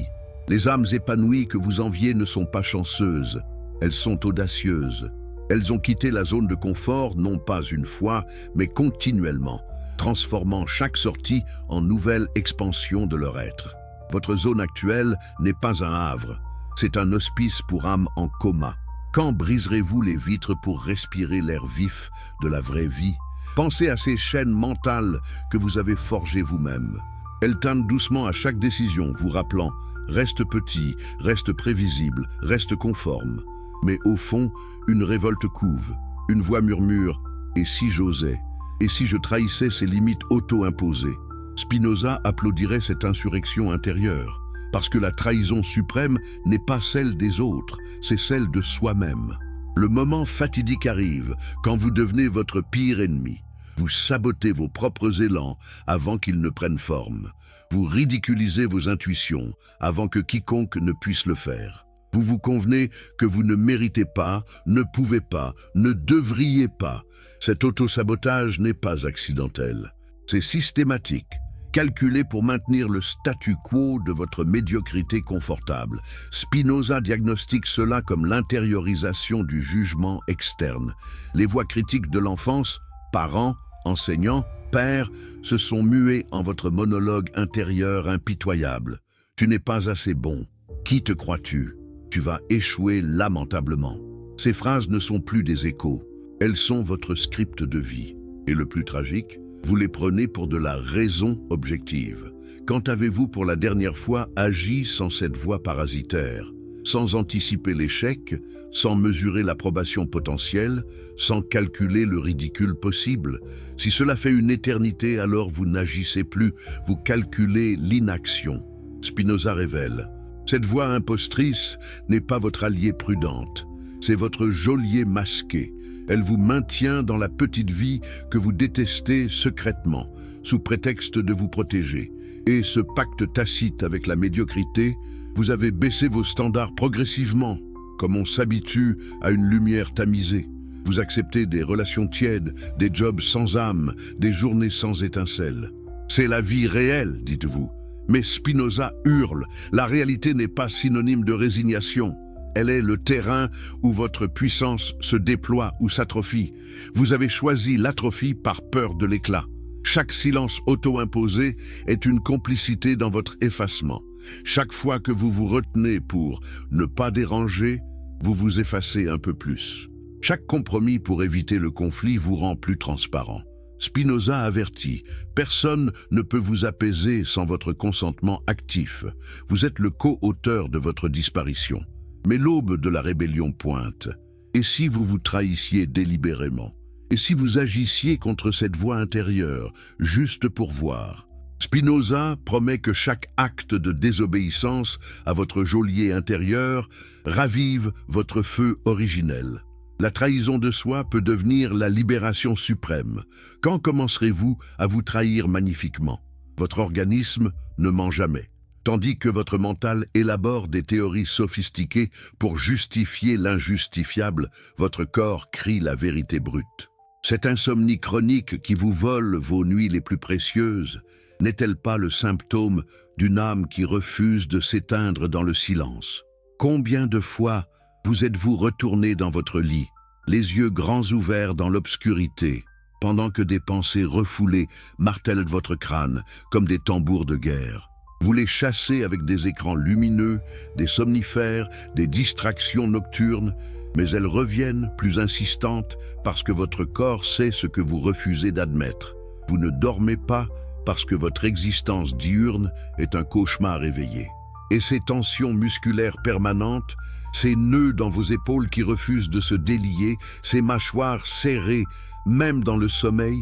Les âmes épanouies que vous enviez ne sont pas chanceuses, elles sont audacieuses. Elles ont quitté la zone de confort non pas une fois, mais continuellement, transformant chaque sortie en nouvelle expansion de leur être. Votre zone actuelle n'est pas un havre, c'est un hospice pour âmes en coma. Quand briserez-vous les vitres pour respirer l'air vif de la vraie vie? Pensez à ces chaînes mentales que vous avez forgées vous-même. Elles tannent doucement à chaque décision, vous rappelant « reste petit, reste prévisible, reste conforme ». Mais au fond, une révolte couve, une voix murmure « et si j'osais, et si je trahissais ces limites auto-imposées ». Spinoza applaudirait cette insurrection intérieure, parce que la trahison suprême n'est pas celle des autres, c'est celle de soi-même. Le moment fatidique arrive quand vous devenez votre pire ennemi. Vous sabotez vos propres élans avant qu'ils ne prennent forme. Vous ridiculisez vos intuitions avant que quiconque ne puisse le faire. Vous vous convenez que vous ne méritez pas, ne pouvez pas, ne devriez pas. Cet autosabotage n'est pas accidentel. C'est systématique, calculé pour maintenir le statu quo de votre médiocrité confortable. Spinoza diagnostique cela comme l'intériorisation du jugement externe. Les voix critiques de l'enfance, parents, enseignants, pères, se sont mués en votre monologue intérieur impitoyable. Tu n'es pas assez bon. Qui te crois-tu? Tu vas échouer lamentablement. Ces phrases ne sont plus des échos. Elles sont votre script de vie. Et le plus tragique, vous les prenez pour de la raison objective. Quand avez-vous pour la dernière fois agi sans cette voix parasitaire, sans anticiper l'échec, sans mesurer l'approbation potentielle, sans calculer le ridicule possible? Si cela fait une éternité, alors vous n'agissez plus, vous calculez l'inaction. Spinoza révèle: cette voix impostrice n'est pas votre alliée prudente, c'est votre geôlier masqué. Elle vous maintient dans la petite vie que vous détestez secrètement, sous prétexte de vous protéger. Et ce pacte tacite avec la médiocrité, vous avez baissé vos standards progressivement, comme on s'habitue à une lumière tamisée. Vous acceptez des relations tièdes, des jobs sans âme, des journées sans étincelles. C'est la vie réelle, dites-vous. Mais Spinoza hurle, la réalité n'est pas synonyme de résignation. Elle est le terrain où votre puissance se déploie ou s'atrophie. Vous avez choisi l'atrophie par peur de l'éclat. Chaque silence auto-imposé est une complicité dans votre effacement. Chaque fois que vous vous retenez pour ne pas déranger, vous vous effacez un peu plus. Chaque compromis pour éviter le conflit vous rend plus transparent. Spinoza avertit, personne ne peut vous apaiser sans votre consentement actif. Vous êtes le co-auteur de votre disparition. Mais l'aube de la rébellion pointe. Et si vous vous trahissiez délibérément? Et si vous agissiez contre cette voix intérieure, juste pour voir? Spinoza promet que chaque acte de désobéissance à votre geôlier intérieur ravive votre feu originel. La trahison de soi peut devenir la libération suprême. Quand commencerez-vous à vous trahir magnifiquement? Votre organisme ne ment jamais, tandis que votre mental élabore des théories sophistiquées pour justifier l'injustifiable, votre corps crie la vérité brute. Cette insomnie chronique qui vous vole vos nuits les plus précieuses, n'est-elle pas le symptôme d'une âme qui refuse de s'éteindre dans le silence? Combien de fois vous êtes-vous retourné dans votre lit, les yeux grands ouverts dans l'obscurité, pendant que des pensées refoulées martèlent votre crâne comme des tambours de guerre? Vous les chassez avec des écrans lumineux, des somnifères, des distractions nocturnes, mais elles reviennent plus insistantes parce que votre corps sait ce que vous refusez d'admettre. Vous ne dormez pas parce que votre existence diurne est un cauchemar éveillé. Et ces tensions musculaires permanentes, ces nœuds dans vos épaules qui refusent de se délier, ces mâchoires serrées, même dans le sommeil,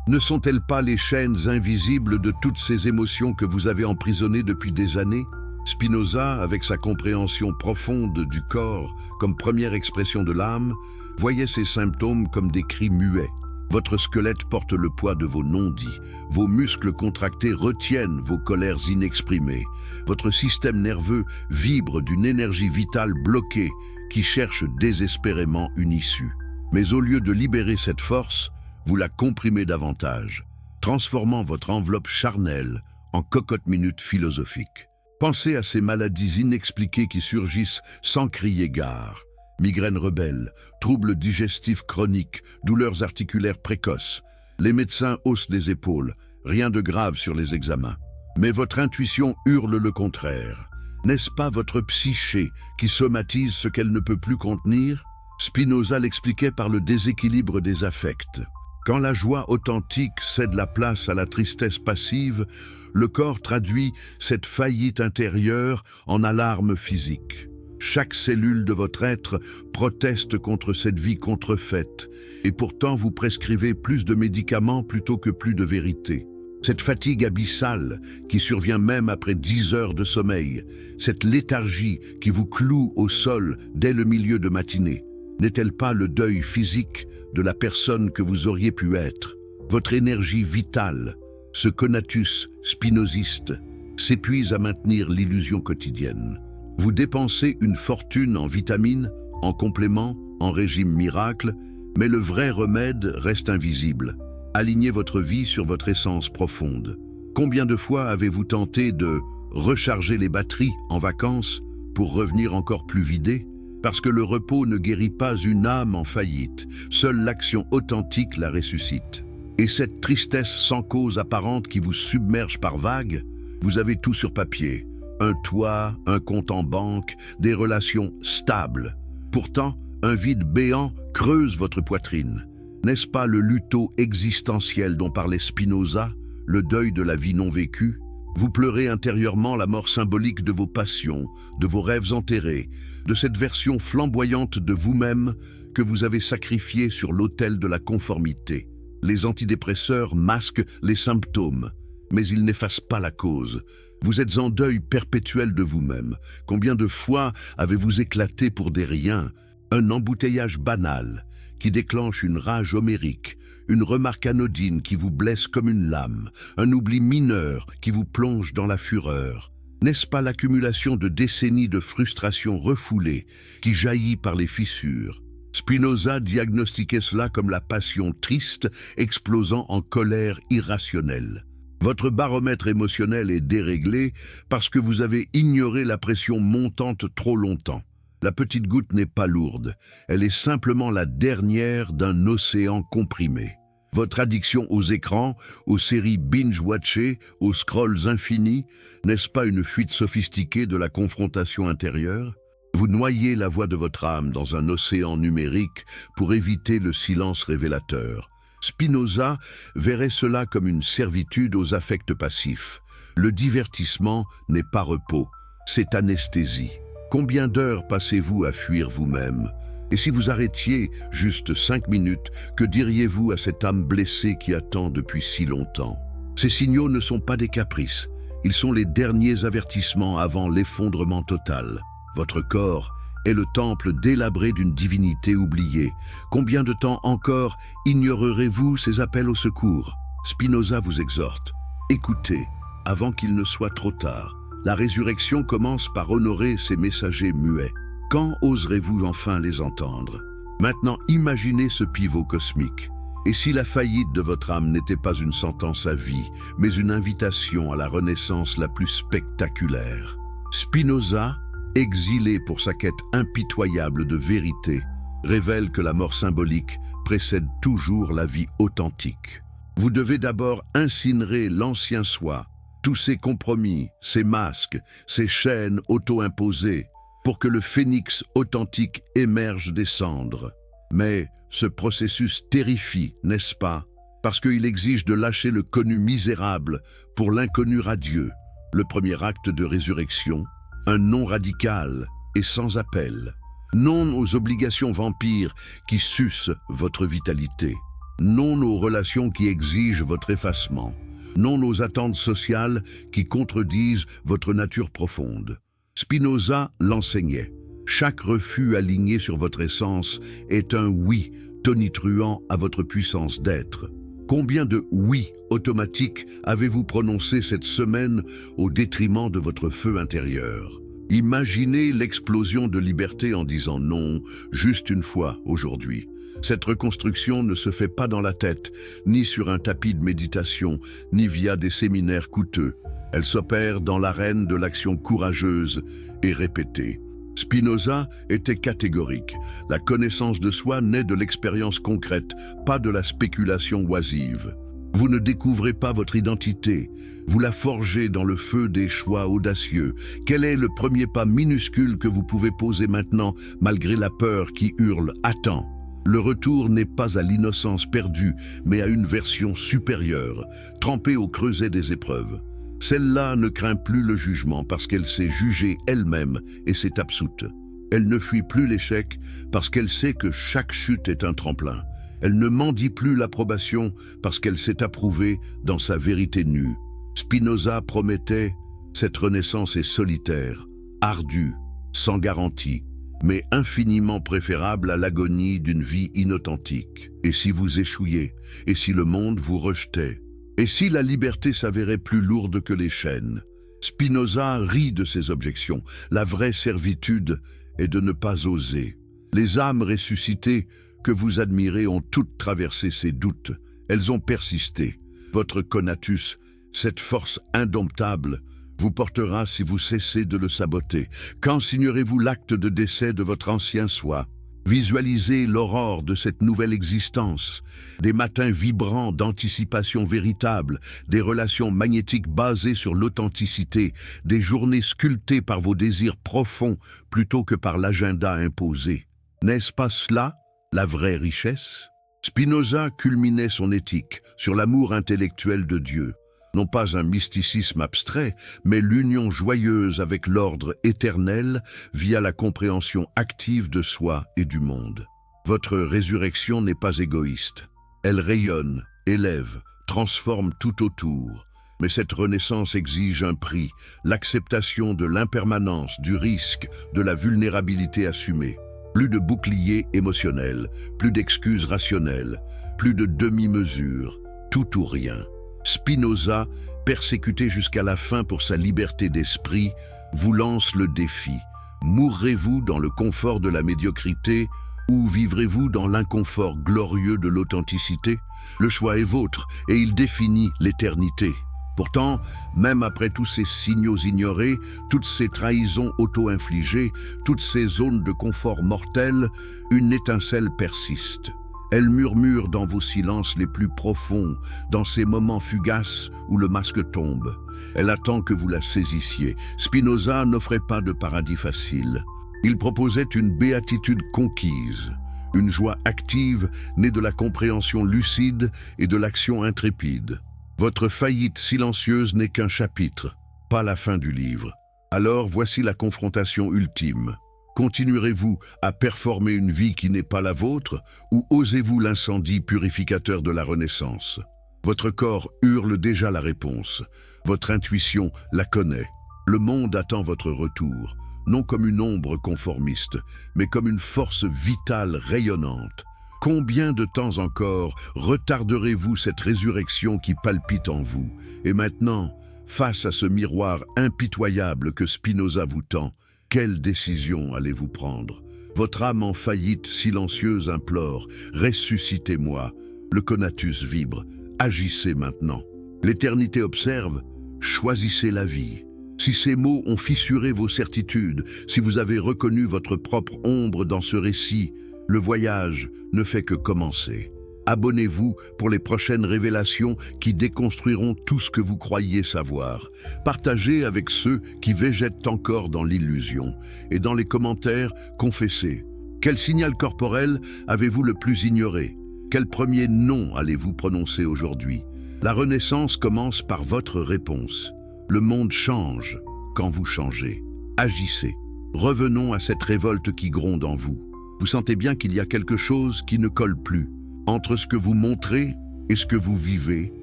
ne sont-elles pas les chaînes invisibles de toutes ces émotions que vous avez emprisonnées depuis des années? Spinoza, avec sa compréhension profonde du corps comme première expression de l'âme, voyait ces symptômes comme des cris muets. Votre squelette porte le poids de vos non-dits, vos muscles contractés retiennent vos colères inexprimées, votre système nerveux vibre d'une énergie vitale bloquée qui cherche désespérément une issue. Mais au lieu de libérer cette force, vous la comprimez davantage, transformant votre enveloppe charnelle en cocotte-minute philosophique. Pensez à ces maladies inexpliquées qui surgissent sans crier gare. Migraines rebelles, troubles digestifs chroniques, douleurs articulaires précoces. Les médecins haussent les épaules, rien de grave sur les examens. Mais votre intuition hurle le contraire. N'est-ce pas votre psyché qui somatise ce qu'elle ne peut plus contenir? Spinoza l'expliquait par le déséquilibre des affects. Quand la joie authentique cède la place à la tristesse passive, le corps traduit cette faillite intérieure en alarme physique. Chaque cellule de votre être proteste contre cette vie contrefaite, et pourtant vous prescrivez plus de médicaments plutôt que plus de vérité. Cette fatigue abyssale qui survient même après 10 heures de sommeil, cette léthargie qui vous cloue au sol dès le milieu de matinée, n'est-elle pas le deuil physique de la personne que vous auriez pu être? Votre énergie vitale, ce conatus spinoziste, s'épuise à maintenir l'illusion quotidienne. Vous dépensez une fortune en vitamines, en compléments, en régime miracle, mais le vrai remède reste invisible. Alignez votre vie sur votre essence profonde. Combien de fois avez-vous tenté de recharger les batteries en vacances pour revenir encore plus vidé? Parce que le repos ne guérit pas une âme en faillite, seule l'action authentique la ressuscite. Et cette tristesse sans cause apparente qui vous submerge par vagues, vous avez tout sur papier. Un toit, un compte en banque, des relations stables. Pourtant, un vide béant creuse votre poitrine. N'est-ce pas le luto existentiel dont parlait Spinoza, le deuil de la vie non vécue? Vous pleurez intérieurement la mort symbolique de vos passions, de vos rêves enterrés, de cette version flamboyante de vous-même que vous avez sacrifiée sur l'autel de la conformité. Les antidépresseurs masquent les symptômes, mais ils n'effacent pas la cause. Vous êtes en deuil perpétuel de vous-même. Combien de fois avez-vous éclaté pour des riens? Un embouteillage banal qui déclenche une rage homérique, une remarque anodine qui vous blesse comme une lame, un oubli mineur qui vous plonge dans la fureur. N'est-ce pas l'accumulation de décennies de frustration refoulée qui jaillit par les fissures? Spinoza diagnostiquait cela comme la passion triste explosant en colère irrationnelle. Votre baromètre émotionnel est déréglé parce que vous avez ignoré la pression montante trop longtemps. La petite goutte n'est pas lourde, elle est simplement la dernière d'un océan comprimé. Votre addiction aux écrans, aux séries binge-watchées, aux scrolls infinis, n'est-ce pas une fuite sophistiquée de la confrontation intérieure? Vous noyez la voix de votre âme dans un océan numérique pour éviter le silence révélateur. Spinoza verrait cela comme une servitude aux affects passifs. Le divertissement n'est pas repos, c'est anesthésie. Combien d'heures passez-vous à fuir vous-même? Et si vous arrêtiez juste 5 minutes, que diriez-vous à cette âme blessée qui attend depuis si longtemps? Ces signaux ne sont pas des caprices, ils sont les derniers avertissements avant l'effondrement total. Votre corps est le temple délabré d'une divinité oubliée. Combien de temps encore ignorerez-vous ces appels au secours? Spinoza vous exhorte. Écoutez, avant qu'il ne soit trop tard. La résurrection commence par honorer ces messagers muets. Quand oserez-vous enfin les entendre? Maintenant, imaginez ce pivot cosmique. Et si la faillite de votre âme n'était pas une sentence à vie, mais une invitation à la renaissance la plus spectaculaire? Spinoza, exilé pour sa quête impitoyable de vérité, révèle que la mort symbolique précède toujours la vie authentique. Vous devez d'abord incinérer l'ancien soi, tous ces compromis, ces masques, ces chaînes auto-imposées, pour que le phénix authentique émerge des cendres. Mais ce processus terrifie, n'est-ce pas? Parce qu'il exige de lâcher le connu misérable pour l'inconnu radieux. Le premier acte de résurrection, un non radical et sans appel. Non aux obligations vampires qui sucent votre vitalité. Non aux relations qui exigent votre effacement. Non aux attentes sociales qui contredisent votre nature profonde. Spinoza l'enseignait. Chaque refus aligné sur votre essence est un oui tonitruant à votre puissance d'être. Combien de oui automatiques avez-vous prononcé cette semaine au détriment de votre feu intérieur? Imaginez l'explosion de liberté en disant non, juste une fois aujourd'hui. Cette reconstruction ne se fait pas dans la tête, ni sur un tapis de méditation, ni via des séminaires coûteux. Elle s'opère dans l'arène de l'action courageuse et répétée. Spinoza était catégorique. La connaissance de soi naît de l'expérience concrète, pas de la spéculation oisive. Vous ne découvrez pas votre identité, vous la forgez dans le feu des choix audacieux. Quel est le premier pas minuscule que vous pouvez poser maintenant, malgré la peur qui hurle « Attends ». Le retour n'est pas à l'innocence perdue, mais à une version supérieure, trempée au creuset des épreuves. Celle-là ne craint plus le jugement parce qu'elle s'est jugée elle-même et s'est absoute. Elle ne fuit plus l'échec parce qu'elle sait que chaque chute est un tremplin. Elle ne mendie plus l'approbation parce qu'elle s'est approuvée dans sa vérité nue. Spinoza promettait « Cette renaissance est solitaire, ardue, sans garantie, mais infiniment préférable à l'agonie d'une vie inauthentique. Et si vous échouiez? Et si le monde vous rejetait? Et si la liberté s'avérait plus lourde que les chaînes? Spinoza rit de ces objections. La vraie servitude est de ne pas oser. Les âmes ressuscitées que vous admirez ont toutes traversé ces doutes. Elles ont persisté. Votre conatus, cette force indomptable, vous portera si vous cessez de le saboter. Quand signerez-vous l'acte de décès de votre ancien soi? Visualisez l'aurore de cette nouvelle existence, des matins vibrants d'anticipation véritable, des relations magnétiques basées sur l'authenticité, des journées sculptées par vos désirs profonds plutôt que par l'agenda imposé. N'est-ce pas cela, la vraie richesse? Spinoza culminait son éthique sur l'amour intellectuel de Dieu. non pas un mysticisme abstrait, mais l'union joyeuse avec l'ordre éternel via la compréhension active de soi et du monde. Votre résurrection n'est pas égoïste. Elle rayonne, élève, transforme tout autour. Mais cette renaissance exige un prix, l'acceptation de l'impermanence, du risque, de la vulnérabilité assumée. Plus de bouclier émotionnel, plus d'excuses rationnelles, plus de demi-mesure, tout ou rien. Spinoza, persécuté jusqu'à la fin pour sa liberté d'esprit, vous lance le défi. Mourrez-vous dans le confort de la médiocrité ou vivrez-vous dans l'inconfort glorieux de l'authenticité? Le choix est vôtre et il définit l'éternité. Pourtant, même après tous ces signaux ignorés, toutes ces trahisons auto-infligées, toutes ces zones de confort mortels, une étincelle persiste. Elle murmure dans vos silences les plus profonds, dans ces moments fugaces où le masque tombe. Elle attend que vous la saisissiez. Spinoza n'offrait pas de paradis facile. Il proposait une béatitude conquise, une joie active née de la compréhension lucide et de l'action intrépide. Votre faillite silencieuse n'est qu'un chapitre, pas la fin du livre. Alors voici la confrontation ultime. Continuerez-vous à performer une vie qui n'est pas la vôtre ou osez-vous l'incendie purificateur de la Renaissance? Votre corps hurle déjà la réponse. Votre intuition la connaît. Le monde attend votre retour, non comme une ombre conformiste, mais comme une force vitale rayonnante. Combien de temps encore retarderez-vous cette résurrection qui palpite en vous? Et maintenant, face à ce miroir impitoyable que Spinoza vous tend, quelle décision allez-vous prendre? Votre âme en faillite silencieuse implore « Ressuscitez-moi ». Le conatus vibre « Agissez maintenant ». L'éternité observe « Choisissez la vie ». Si ces mots ont fissuré vos certitudes, si vous avez reconnu votre propre ombre dans ce récit, le voyage ne fait que commencer. Abonnez-vous pour les prochaines révélations qui déconstruiront tout ce que vous croyiez savoir. Partagez avec ceux qui végètent encore dans l'illusion. Et dans les commentaires, confessez. Quel signal corporel avez-vous le plus ignoré? Quel premier nom allez-vous prononcer aujourd'hui? La renaissance commence par votre réponse. Le monde change quand vous changez. Agissez. Revenons à cette révolte qui gronde en vous. Vous sentez bien qu'il y a quelque chose qui ne colle plus. Entre ce que vous montrez et ce que vous vivez,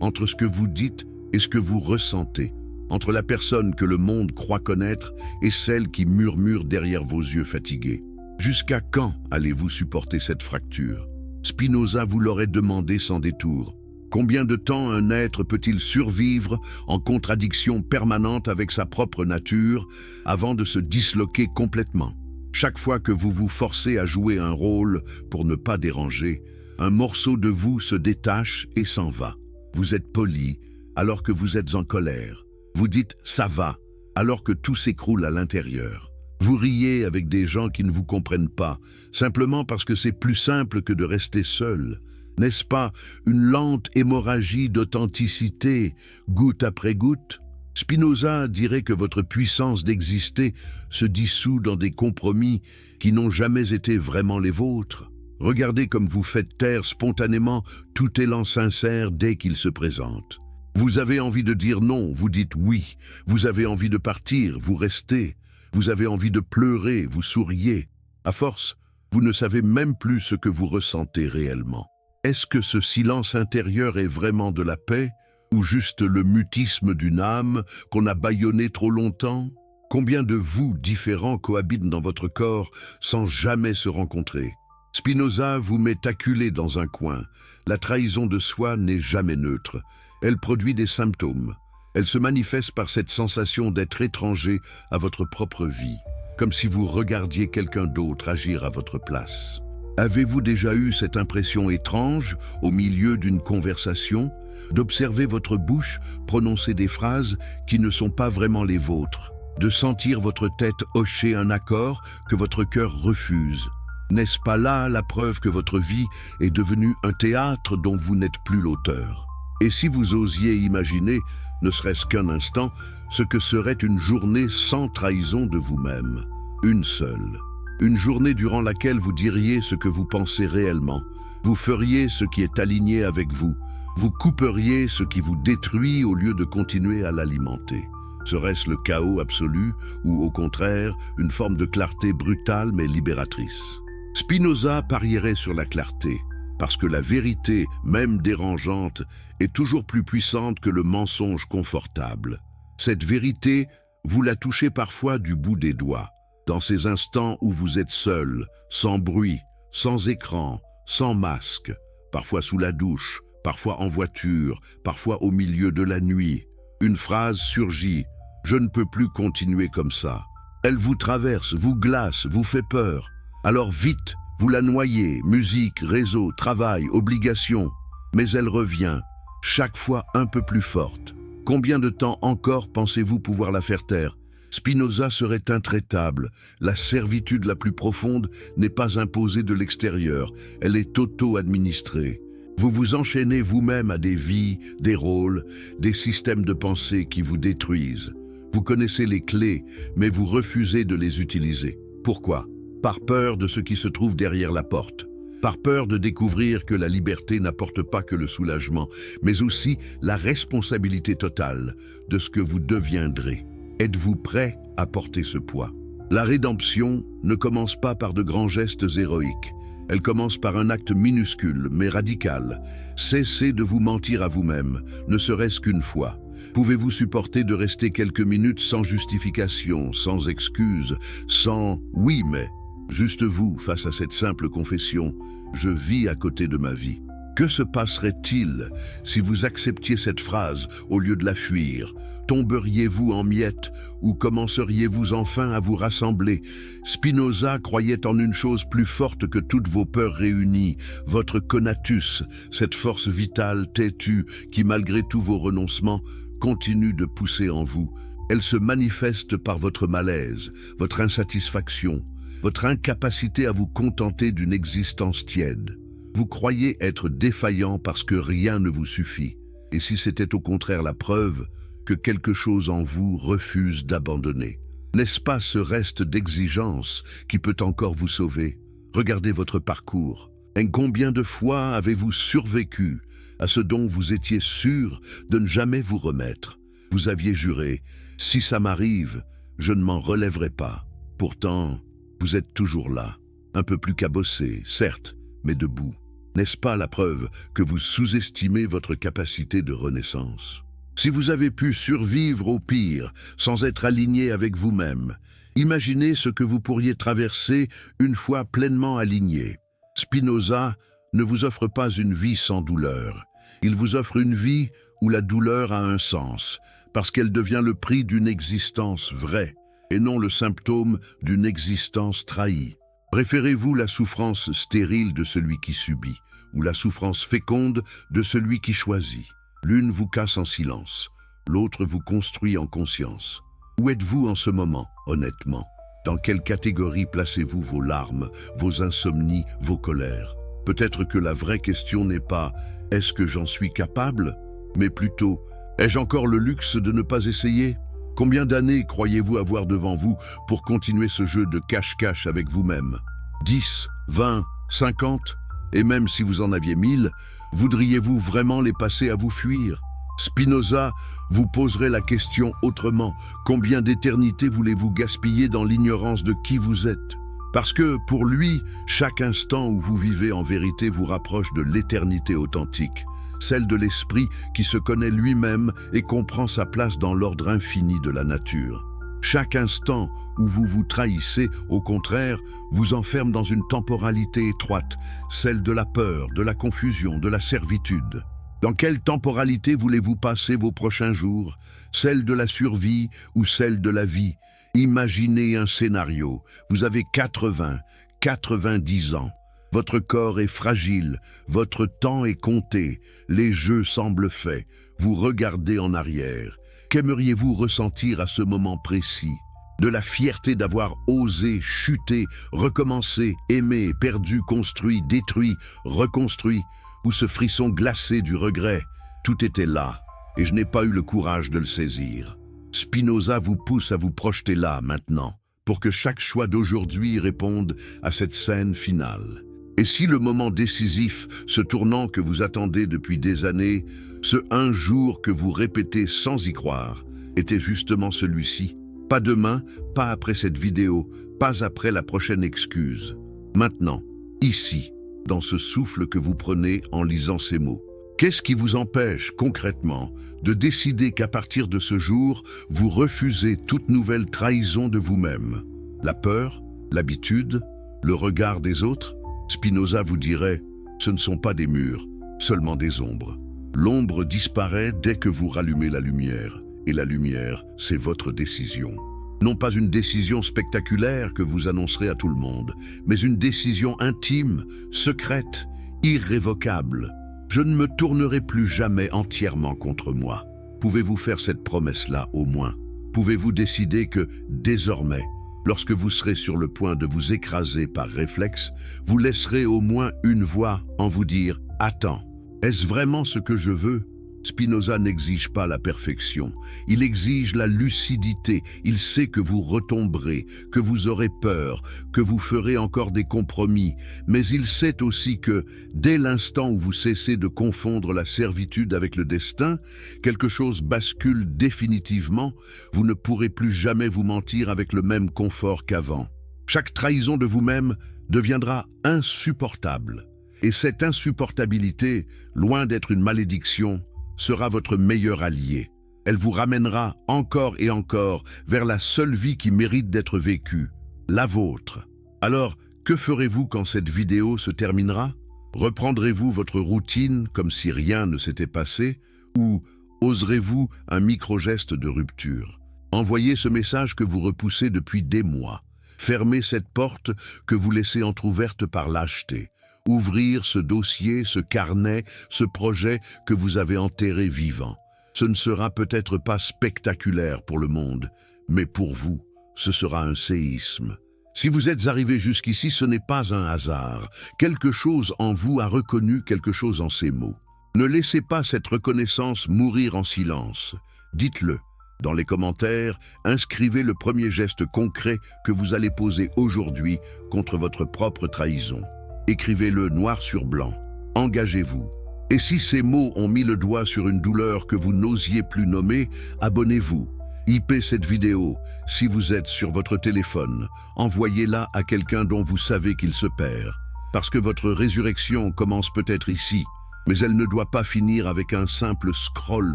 entre ce que vous dites et ce que vous ressentez, entre la personne que le monde croit connaître et celle qui murmure derrière vos yeux fatigués. Jusqu'à quand allez-vous supporter cette fracture? Spinoza vous l'aurait demandé sans détour. Combien de temps un être peut-il survivre en contradiction permanente avec sa propre nature avant de se disloquer complètement? Chaque fois que vous vous forcez à jouer un rôle pour ne pas déranger, un morceau de vous se détache et s'en va. Vous êtes poli alors que vous êtes en colère. Vous dites « ça va » alors que tout s'écroule à l'intérieur. Vous riez avec des gens qui ne vous comprennent pas, simplement parce que c'est plus simple que de rester seul. N'est-ce pas une lente hémorragie d'authenticité, goutte après goutte? Spinoza dirait que votre puissance d'exister se dissout dans des compromis qui n'ont jamais été vraiment les vôtres. Regardez comme vous faites taire spontanément tout élan sincère dès qu'il se présente. Vous avez envie de dire non, vous dites oui. Vous avez envie de partir, vous restez. Vous avez envie de pleurer, vous souriez. À force, vous ne savez même plus ce que vous ressentez réellement. Est-ce que ce silence intérieur est vraiment de la paix ou juste le mutisme d'une âme qu'on a bâillonnée trop longtemps? Combien de vous différents cohabitent dans votre corps sans jamais se rencontrer? Spinoza vous met acculé dans un coin. La trahison de soi n'est jamais neutre. Elle produit des symptômes. Elle se manifeste par cette sensation d'être étranger à votre propre vie, comme si vous regardiez quelqu'un d'autre agir à votre place. Avez-vous déjà eu cette impression étrange, au milieu d'une conversation, d'observer votre bouche prononcer des phrases qui ne sont pas vraiment les vôtres, de sentir votre tête hocher un accord que votre cœur refuse? N'est-ce pas là la preuve que votre vie est devenue un théâtre dont vous n'êtes plus l'auteur? Et si vous osiez imaginer, ne serait-ce qu'un instant, ce que serait une journée sans trahison de vous-même? Une seule. Une journée durant laquelle vous diriez ce que vous pensez réellement. Vous feriez ce qui est aligné avec vous. Vous couperiez ce qui vous détruit au lieu de continuer à l'alimenter. Serait-ce le chaos absolu ou, au contraire, une forme de clarté brutale mais libératrice? Spinoza parierait sur la clarté, parce que la vérité, même dérangeante, est toujours plus puissante que le mensonge confortable. Cette vérité, vous la touchez parfois du bout des doigts, dans ces instants où vous êtes seul, sans bruit, sans écran, sans masque, parfois sous la douche, parfois en voiture, parfois au milieu de la nuit. Une phrase surgit « Je ne peux plus continuer comme ça ». Elle vous traverse, vous glace, vous fait peur. Alors vite, vous la noyez, musique, réseau, travail, obligation. Mais elle revient, chaque fois un peu plus forte. Combien de temps encore pensez-vous pouvoir la faire taire? Spinoza serait intraitable. La servitude la plus profonde n'est pas imposée de l'extérieur, elle est auto-administrée. Vous vous enchaînez vous-même à des vies, des rôles, des systèmes de pensée qui vous détruisent. Vous connaissez les clés, mais vous refusez de les utiliser. Pourquoi? Par peur de ce qui se trouve derrière la porte. Par peur de découvrir que la liberté n'apporte pas que le soulagement, mais aussi la responsabilité totale de ce que vous deviendrez. Êtes-vous prêt à porter ce poids? La rédemption ne commence pas par de grands gestes héroïques. Elle commence par un acte minuscule, mais radical. Cessez de vous mentir à vous-même, ne serait-ce qu'une fois. Pouvez-vous supporter de rester quelques minutes sans justification, sans excuse, sans « oui mais ». Juste vous face à cette simple confession, je vis à côté de ma vie. Que se passerait-il si vous acceptiez cette phrase au lieu de la fuir? Tomberiez-vous en miettes ou commenceriez-vous enfin à vous rassembler? Spinoza croyait en une chose plus forte que toutes vos peurs réunies, votre conatus, cette force vitale têtue qui, malgré tous vos renoncements, continue de pousser en vous. Elle se manifeste par votre malaise, votre insatisfaction, votre incapacité à vous contenter d'une existence tiède. Vous croyez être défaillant parce que rien ne vous suffit. Et si c'était au contraire la preuve que quelque chose en vous refuse d'abandonner? N'est-ce pas ce reste d'exigence qui peut encore vous sauver? Regardez votre parcours. Et combien de fois avez-vous survécu à ce dont vous étiez sûr de ne jamais vous remettre? Vous aviez juré « Si ça m'arrive, je ne m'en relèverai pas ». Pourtant, vous êtes toujours là, un peu plus cabossé, certes, mais debout. N'est-ce pas la preuve que vous sous-estimez votre capacité de renaissance? Si vous avez pu survivre au pire sans être aligné avec vous-même, imaginez ce que vous pourriez traverser une fois pleinement aligné. Spinoza ne vous offre pas une vie sans douleur. Il vous offre une vie où la douleur a un sens, parce qu'elle devient le prix d'une existence vraie, et non le symptôme d'une existence trahie. Préférez-vous la souffrance stérile de celui qui subit, ou la souffrance féconde de celui qui choisit? L'une vous casse en silence, l'autre vous construit en conscience. Où êtes-vous en ce moment, honnêtement? Dans quelle catégorie placez-vous vos larmes, vos insomnies, vos colères? Peut-être que la vraie question n'est pas « est-ce que j'en suis capable ?», mais plutôt « ai-je encore le luxe de ne pas essayer ?» Combien d'années croyez-vous avoir devant vous pour continuer ce jeu de cache-cache avec vous-même? 10, 20, 50? Et même si vous en aviez 1000, voudriez-vous vraiment les passer à vous fuir? Spinoza vous poserait la question autrement. Combien d'éternité voulez-vous gaspiller dans l'ignorance de qui vous êtes? Parce que, pour lui, chaque instant où vous vivez en vérité vous rapproche de l'éternité authentique, celle de l'esprit qui se connaît lui-même et comprend sa place dans l'ordre infini de la nature. Chaque instant où vous vous trahissez, au contraire, vous enferme dans une temporalité étroite, celle de la peur, de la confusion, de la servitude. Dans quelle temporalité voulez-vous passer vos prochains jours? Celle de la survie ou celle de la vie? Imaginez un scénario. Vous avez 80, 90 ans. Votre corps est fragile, votre temps est compté, les jeux semblent faits, vous regardez en arrière. Qu'aimeriez-vous ressentir à ce moment précis? De la fierté d'avoir osé, chuté, recommencé, aimé, perdu, construit, détruit, reconstruit, ou ce frisson glacé du regret? Tout était là, et je n'ai pas eu le courage de le saisir. Spinoza vous pousse à vous projeter là, maintenant, pour que chaque choix d'aujourd'hui réponde à cette scène finale. Et si le moment décisif, ce tournant que vous attendez depuis des années, ce un jour que vous répétez sans y croire, était justement celui-ci? Pas demain, pas après cette vidéo, pas après la prochaine excuse. Maintenant, ici, dans ce souffle que vous prenez en lisant ces mots. Qu'est-ce qui vous empêche, concrètement, de décider qu'à partir de ce jour, vous refusez toute nouvelle trahison de vous-même? La peur, l'habitude, le regard des autres? Spinoza vous dirait, ce ne sont pas des murs, seulement des ombres. L'ombre disparaît dès que vous rallumez la lumière, et la lumière, c'est votre décision. Non pas une décision spectaculaire que vous annoncerez à tout le monde, mais une décision intime, secrète, irrévocable. Je ne me tournerai plus jamais entièrement contre moi. Pouvez-vous faire cette promesse-là au moins? Pouvez-vous décider que, désormais, lorsque vous serez sur le point de vous écraser par réflexe, vous laisserez au moins une voix en vous dire « Attends, est-ce vraiment ce que je veux ?» Spinoza n'exige pas la perfection, il exige la lucidité, il sait que vous retomberez, que vous aurez peur, que vous ferez encore des compromis, mais il sait aussi que, dès l'instant où vous cessez de confondre la servitude avec le destin, quelque chose bascule définitivement, vous ne pourrez plus jamais vous mentir avec le même confort qu'avant. Chaque trahison de vous-même deviendra insupportable, et cette insupportabilité, loin d'être une malédiction, sera votre meilleur allié. Elle vous ramènera encore et encore vers la seule vie qui mérite d'être vécue, la vôtre. Alors, que ferez-vous quand cette vidéo se terminera? Reprendrez-vous votre routine comme si rien ne s'était passé? Ou oserez-vous un micro-geste de rupture? Envoyez ce message que vous repoussez depuis des mois. Fermez cette porte que vous laissez entrouverte par lâcheté. Ouvrir ce dossier, ce carnet, ce projet que vous avez enterré vivant. Ce ne sera peut-être pas spectaculaire pour le monde, mais pour vous, ce sera un séisme. Si vous êtes arrivé jusqu'ici, ce n'est pas un hasard. Quelque chose en vous a reconnu quelque chose en ces mots. Ne laissez pas cette reconnaissance mourir en silence. Dites-le. Dans les commentaires, inscrivez le premier geste concret que vous allez poser aujourd'hui contre votre propre trahison. Écrivez-le noir sur blanc. Engagez-vous. Et si ces mots ont mis le doigt sur une douleur que vous n'osiez plus nommer, abonnez-vous. Hypez cette vidéo. Si vous êtes sur votre téléphone, envoyez-la à quelqu'un dont vous savez qu'il se perd. Parce que votre résurrection commence peut-être ici, mais elle ne doit pas finir avec un simple scroll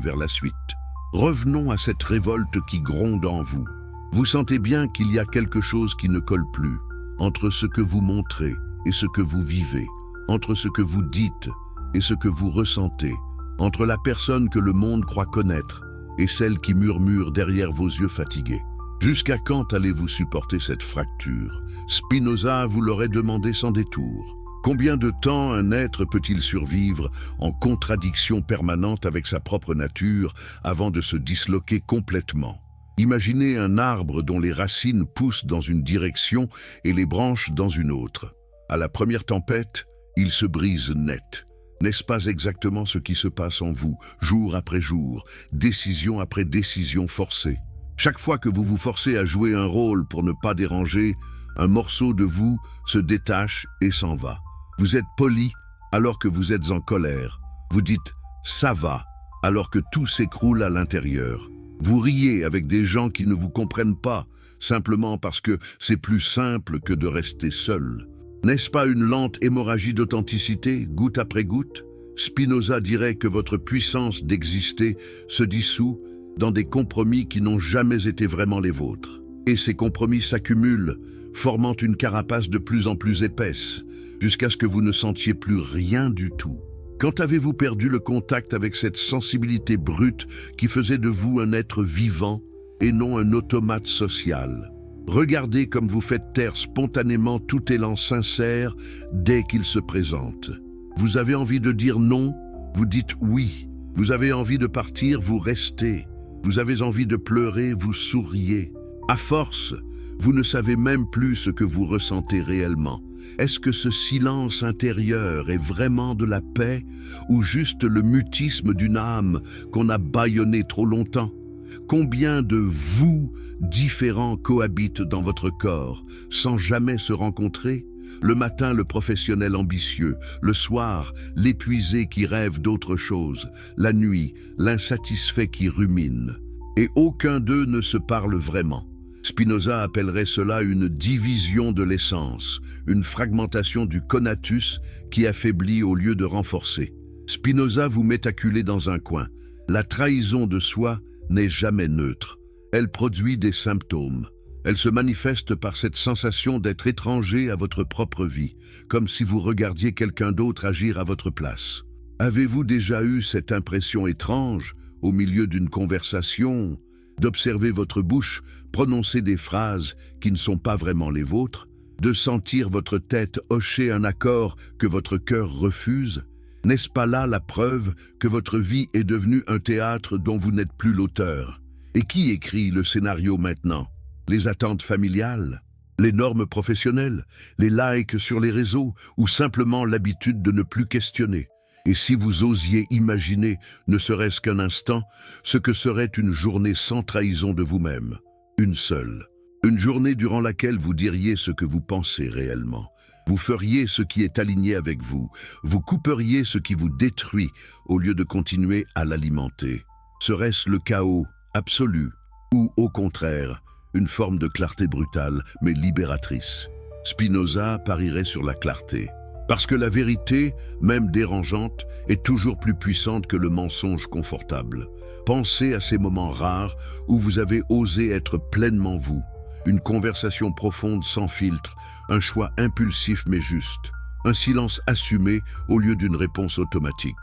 vers la suite. Revenons à cette révolte qui gronde en vous. Vous sentez bien qu'il y a quelque chose qui ne colle plus entre ce que vous montrez et ce que vous vivez, entre ce que vous dites et ce que vous ressentez, entre la personne que le monde croit connaître et celle qui murmure derrière vos yeux fatigués. Jusqu'à quand allez-vous supporter cette fracture? Spinoza vous l'aurait demandé sans détour. Combien de temps un être peut-il survivre en contradiction permanente avec sa propre nature avant de se disloquer complètement? Imaginez un arbre dont les racines poussent dans une direction et les branches dans une autre. À la première tempête, il se brise net. N'est-ce pas exactement ce qui se passe en vous, jour après jour, décision après décision forcée? Chaque fois que vous vous forcez à jouer un rôle pour ne pas déranger, un morceau de vous se détache et s'en va. Vous êtes poli alors que vous êtes en colère. Vous dites « ça va » alors que tout s'écroule à l'intérieur. Vous riez avec des gens qui ne vous comprennent pas, simplement parce que c'est plus simple que de rester seul. N'est-ce pas une lente hémorragie d'authenticité, goutte après goutte? Spinoza dirait que votre puissance d'exister se dissout dans des compromis qui n'ont jamais été vraiment les vôtres. Et ces compromis s'accumulent, formant une carapace de plus en plus épaisse, jusqu'à ce que vous ne sentiez plus rien du tout. Quand avez-vous perdu le contact avec cette sensibilité brute qui faisait de vous un être vivant et non un automate social? Regardez comme vous faites taire spontanément tout élan sincère dès qu'il se présente. Vous avez envie de dire non, vous dites oui. Vous avez envie de partir, vous restez. Vous avez envie de pleurer, vous souriez. À force, vous ne savez même plus ce que vous ressentez réellement. Est-ce que ce silence intérieur est vraiment de la paix ou juste le mutisme d'une âme qu'on a bâillonnée trop longtemps? Combien de vous différents cohabitent dans votre corps sans jamais se rencontrer? Le matin, le professionnel ambitieux. Le soir, l'épuisé qui rêve d'autre chose. La nuit, l'insatisfait qui rumine. Et aucun d'eux ne se parle vraiment. Spinoza appellerait cela une division de l'essence, une fragmentation du conatus qui affaiblit au lieu de renforcer. Spinoza vous met acculé dans un coin. La trahison de soi n'est jamais neutre. Elle produit des symptômes. Elle se manifeste par cette sensation d'être étranger à votre propre vie, comme si vous regardiez quelqu'un d'autre agir à votre place. Avez-vous déjà eu cette impression étrange, au milieu d'une conversation, d'observer votre bouche prononcer des phrases qui ne sont pas vraiment les vôtres, de sentir votre tête hocher un accord que votre cœur refuse? N'est-ce pas là la preuve que votre vie est devenue un théâtre dont vous n'êtes plus l'auteur? Et qui écrit le scénario maintenant? Les attentes familiales? Les normes professionnelles? Les likes sur les réseaux? Ou simplement l'habitude de ne plus questionner? Et si vous osiez imaginer, ne serait-ce qu'un instant, ce que serait une journée sans trahison de vous-même? Une seule. Une journée durant laquelle vous diriez ce que vous pensez réellement. Vous feriez ce qui est aligné avec vous. Vous couperiez ce qui vous détruit au lieu de continuer à l'alimenter. Serait-ce le chaos absolu ou, au contraire, une forme de clarté brutale mais libératrice? Spinoza parierait sur la clarté. Parce que la vérité, même dérangeante, est toujours plus puissante que le mensonge confortable. Pensez à ces moments rares où vous avez osé être pleinement vous. Une conversation profonde sans filtre, un choix impulsif mais juste, un silence assumé au lieu d'une réponse automatique.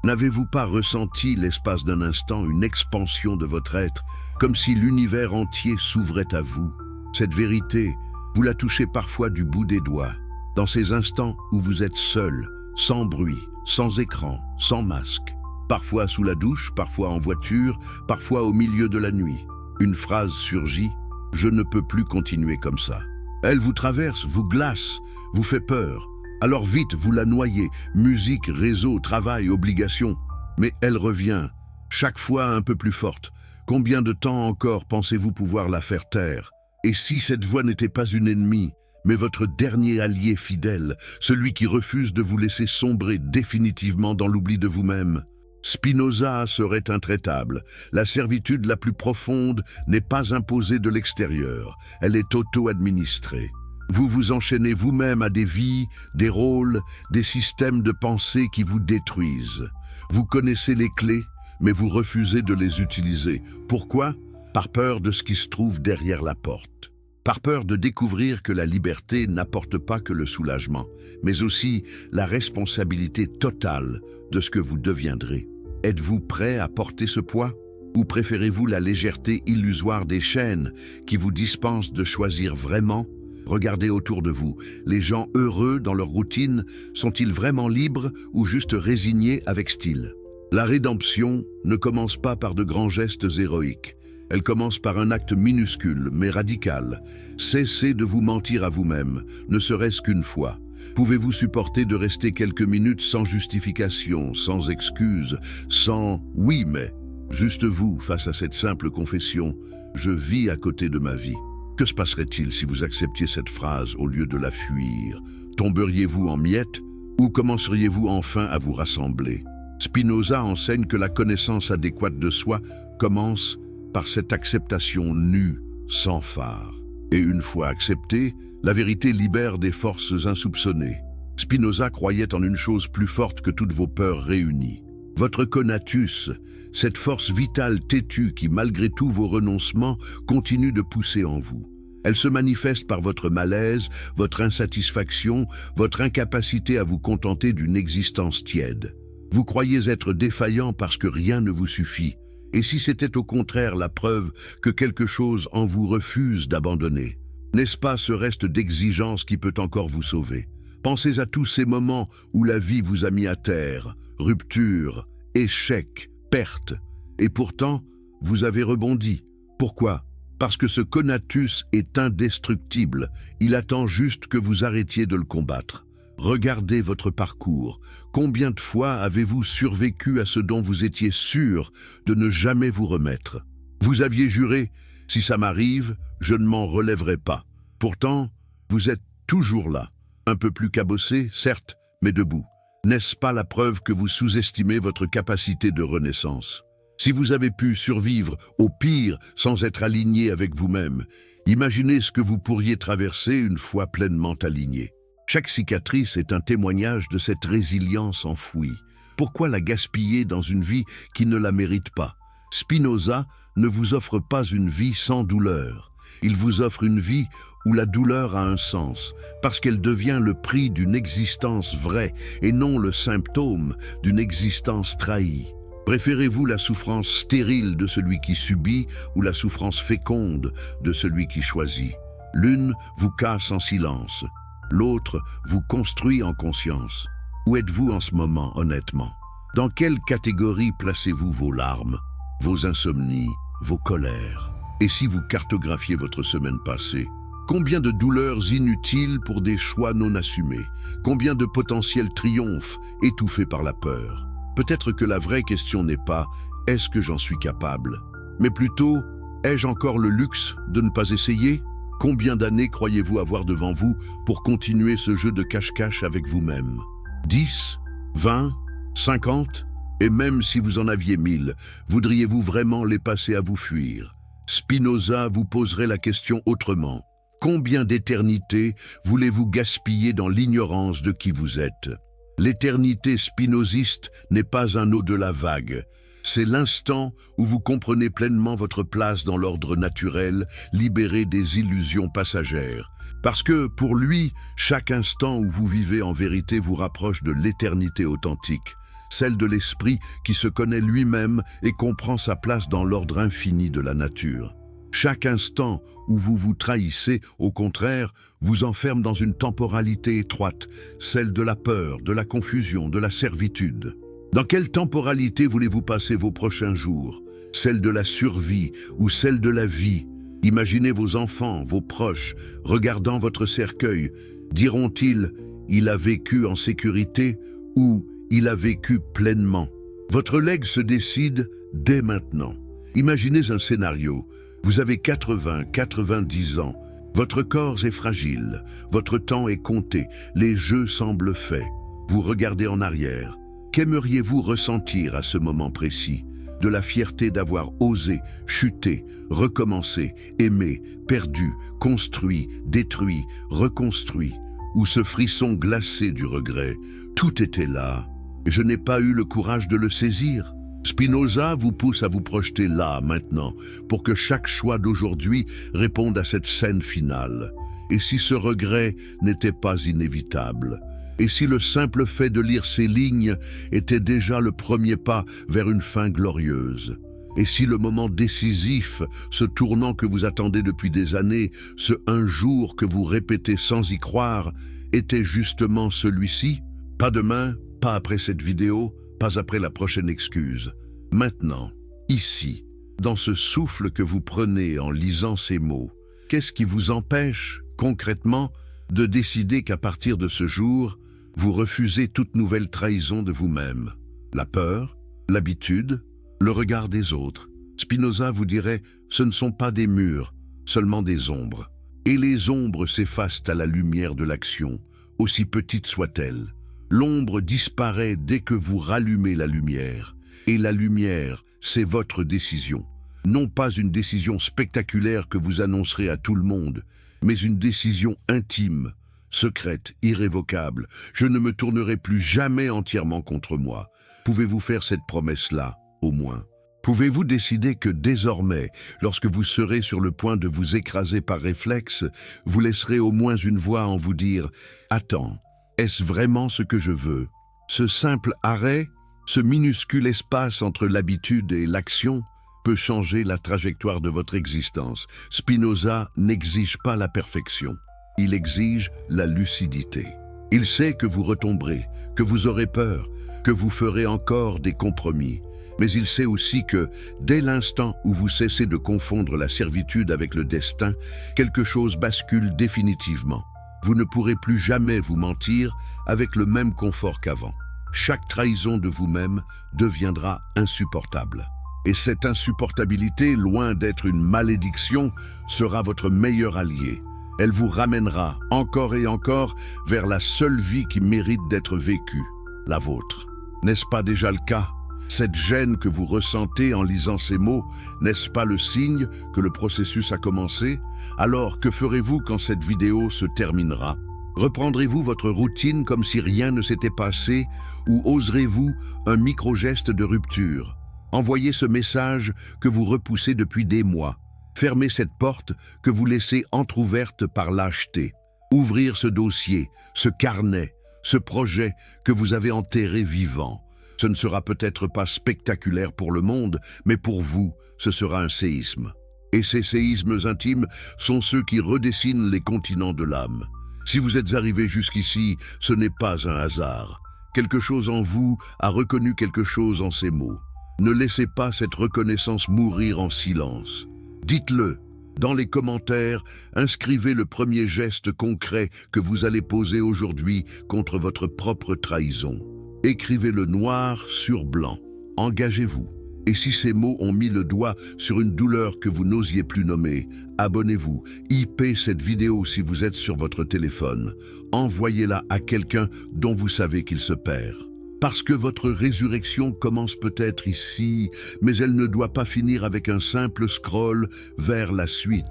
N'avez-vous pas ressenti l'espace d'un instant une expansion de votre être, comme si l'univers entier s'ouvrait à vous? Cette vérité, vous la touchez parfois du bout des doigts. Dans ces instants où vous êtes seul, sans bruit, sans écran, sans masque, parfois sous la douche, parfois en voiture, parfois au milieu de la nuit, une phrase surgit: « Je ne peux plus continuer comme ça ». Elle vous traverse, vous glace, vous fait peur. Alors vite, vous la noyez, musique, réseau, travail, obligation. Mais elle revient, chaque fois un peu plus forte. Combien de temps encore pensez-vous pouvoir la faire taire? Et si cette voix n'était pas une ennemie, mais votre dernier allié fidèle, celui qui refuse de vous laisser sombrer définitivement dans l'oubli de vous-même? Spinoza serait intraitable. La servitude la plus profonde n'est pas imposée de l'extérieur, elle est auto-administrée. Vous vous enchaînez vous-même à des vies, des rôles, des systèmes de pensée qui vous détruisent. Vous connaissez les clés, mais vous refusez de les utiliser. Pourquoi? Par peur de ce qui se trouve derrière la porte. Par peur de découvrir que la liberté n'apporte pas que le soulagement, mais aussi la responsabilité totale de ce que vous deviendrez. Êtes-vous prêt à porter ce poids? Ou préférez-vous la légèreté illusoire des chaînes qui vous dispensent de choisir vraiment? Regardez autour de vous. Les gens heureux dans leur routine sont-ils vraiment libres ou juste résignés avec style? La rédemption ne commence pas par de grands gestes héroïques. Elle commence par un acte minuscule mais radical. Cessez de vous mentir à vous-même, ne serait-ce qu'une fois. Pouvez-vous supporter de rester quelques minutes sans justification, sans excuse, sans « oui mais » juste vous face à cette simple confession « je vis à côté de ma vie ». Que se passerait-il si vous acceptiez cette phrase au lieu de la fuir? Tomberiez-vous en miettes ou commenceriez-vous enfin à vous rassembler? Spinoza enseigne que la connaissance adéquate de soi commence par cette acceptation nue, sans phare. Et une fois acceptée, la vérité libère des forces insoupçonnées. Spinoza croyait en une chose plus forte que toutes vos peurs réunies. Votre conatus, cette force vitale têtue qui, malgré tous vos renoncements, continue de pousser en vous. Elle se manifeste par votre malaise, votre insatisfaction, votre incapacité à vous contenter d'une existence tiède. Vous croyez être défaillant parce que rien ne vous suffit. Et si c'était au contraire la preuve que quelque chose en vous refuse d'abandonner? N'est-ce pas ce reste d'exigence qui peut encore vous sauver? Pensez à tous ces moments où la vie vous a mis à terre, rupture, échec, perte. Et pourtant, vous avez rebondi. Pourquoi? Parce que ce conatus est indestructible. Il attend juste que vous arrêtiez de le combattre. Regardez votre parcours. Combien de fois avez-vous survécu à ce dont vous étiez sûr de ne jamais vous remettre? Vous aviez juré, si ça m'arrive, je ne m'en relèverai pas. Pourtant, vous êtes toujours là. Un peu plus cabossé, certes, mais debout. N'est-ce pas la preuve que vous sous-estimez votre capacité de renaissance? Si vous avez pu survivre au pire sans être aligné avec vous-même, imaginez ce que vous pourriez traverser une fois pleinement aligné. Chaque cicatrice est un témoignage de cette résilience enfouie. Pourquoi la gaspiller dans une vie qui ne la mérite pas? Spinoza ne vous offre pas une vie sans douleur. Il vous offre une vie où la douleur a un sens, parce qu'elle devient le prix d'une existence vraie et non le symptôme d'une existence trahie. Préférez-vous la souffrance stérile de celui qui subit ou la souffrance féconde de celui qui choisit? L'une vous casse en silence, l'autre vous construit en conscience. Où êtes-vous en ce moment, honnêtement? Dans quelle catégorie placez-vous vos larmes, vos insomnies, vos colères? Et si vous cartographiez votre semaine passée, combien de douleurs inutiles pour des choix non assumés? Combien de potentiels triomphes étouffés par la peur? Peut-être que la vraie question n'est pas « est-ce que j'en suis capable ?», mais plutôt « ai-je encore le luxe de ne pas essayer ?» Combien d'années croyez-vous avoir devant vous pour continuer ce jeu de cache-cache avec vous-même? 10, 20, 50? Et même si vous en aviez 1000, voudriez-vous vraiment les passer à vous fuir? Spinoza vous poserait la question autrement. Combien d'éternité voulez-vous gaspiller dans l'ignorance de qui vous êtes? L'éternité spinoziste n'est pas un au-delà vague. C'est l'instant où vous comprenez pleinement votre place dans l'ordre naturel, libéré des illusions passagères. Parce que, pour lui, chaque instant où vous vivez en vérité vous rapproche de l'éternité authentique, celle de l'esprit qui se connaît lui-même et comprend sa place dans l'ordre infini de la nature. Chaque instant où vous vous trahissez, au contraire, vous enferme dans une temporalité étroite, celle de la peur, de la confusion, de la servitude. Dans quelle temporalité voulez-vous passer vos prochains jours? Celle de la survie ou celle de la vie? Imaginez vos enfants, vos proches, regardant votre cercueil. Diront-ils « il a vécu en sécurité » ou « il a vécu pleinement ». Votre legs se décide dès maintenant. Imaginez un scénario. Vous avez 80, 90 ans. Votre corps est fragile. Votre temps est compté. Les jeux semblent faits. Vous regardez en arrière. Qu'aimeriez-vous ressentir à ce moment précis? De la fierté d'avoir osé, chuté, recommencé, aimé, perdu, construit, détruit, reconstruit, ou ce frisson glacé du regret? Tout était là. Je n'ai pas eu le courage de le saisir. Spinoza vous pousse à vous projeter là, maintenant, pour que chaque choix d'aujourd'hui réponde à cette scène finale. Et si ce regret n'était pas inévitable? Et si le simple fait de lire ces lignes était déjà le premier pas vers une fin glorieuse? Et si le moment décisif, ce tournant que vous attendez depuis des années, ce un jour que vous répétez sans y croire, était justement celui-ci? Pas demain, pas après cette vidéo, pas après la prochaine excuse. Maintenant, ici, dans ce souffle que vous prenez en lisant ces mots, qu'est-ce qui vous empêche, concrètement, de décider qu'à partir de ce jour, vous refusez toute nouvelle trahison de vous-même? La peur, l'habitude, le regard des autres. Spinoza vous dirait, ce ne sont pas des murs, seulement des ombres. Et les ombres s'effacent à la lumière de l'action, aussi petite soit-elle. L'ombre disparaît dès que vous rallumez la lumière. Et la lumière, c'est votre décision. Non pas une décision spectaculaire que vous annoncerez à tout le monde, mais une décision intime, secrète, irrévocable. Je ne me tournerai plus jamais entièrement contre moi. Pouvez-vous faire cette promesse-là, au moins? Pouvez-vous décider que désormais, lorsque vous serez sur le point de vous écraser par réflexe, vous laisserez au moins une voix en vous dire « Attends, est-ce vraiment ce que je veux ?» Ce simple arrêt, ce minuscule espace entre l'habitude et l'action, peut changer la trajectoire de votre existence. Spinoza n'exige pas la perfection. Il exige la lucidité. Il sait que vous retomberez, que vous aurez peur, que vous ferez encore des compromis. Mais il sait aussi que, dès l'instant où vous cessez de confondre la servitude avec le destin, quelque chose bascule définitivement. Vous ne pourrez plus jamais vous mentir avec le même confort qu'avant. Chaque trahison de vous-même deviendra insupportable. Et cette insupportabilité, loin d'être une malédiction, sera votre meilleur allié. Elle vous ramènera encore et encore vers la seule vie qui mérite d'être vécue, la vôtre. N'est-ce pas déjà le cas? Cette gêne que vous ressentez en lisant ces mots, n'est-ce pas le signe que le processus a commencé? Alors, que ferez-vous quand cette vidéo se terminera? Reprendrez-vous votre routine comme si rien ne s'était passé ou oserez-vous un micro-geste de rupture? Envoyez ce message que vous repoussez depuis des mois. Fermez cette porte que vous laissez entr'ouverte par lâcheté. Ouvrir ce dossier, ce carnet, ce projet que vous avez enterré vivant. Ce ne sera peut-être pas spectaculaire pour le monde, mais pour vous, ce sera un séisme. Et ces séismes intimes sont ceux qui redessinent les continents de l'âme. Si vous êtes arrivé jusqu'ici, ce n'est pas un hasard. Quelque chose en vous a reconnu quelque chose en ces mots. Ne laissez pas cette reconnaissance mourir en silence. Dites-le. Dans les commentaires, inscrivez le premier geste concret que vous allez poser aujourd'hui contre votre propre trahison. Écrivez-le noir sur blanc. Engagez-vous. Et si ces mots ont mis le doigt sur une douleur que vous n'osiez plus nommer, abonnez-vous. IP cette vidéo si vous êtes sur votre téléphone. Envoyez-la à quelqu'un dont vous savez qu'il se perd. Parce que votre résurrection commence peut-être ici, mais elle ne doit pas finir avec un simple scroll vers la suite.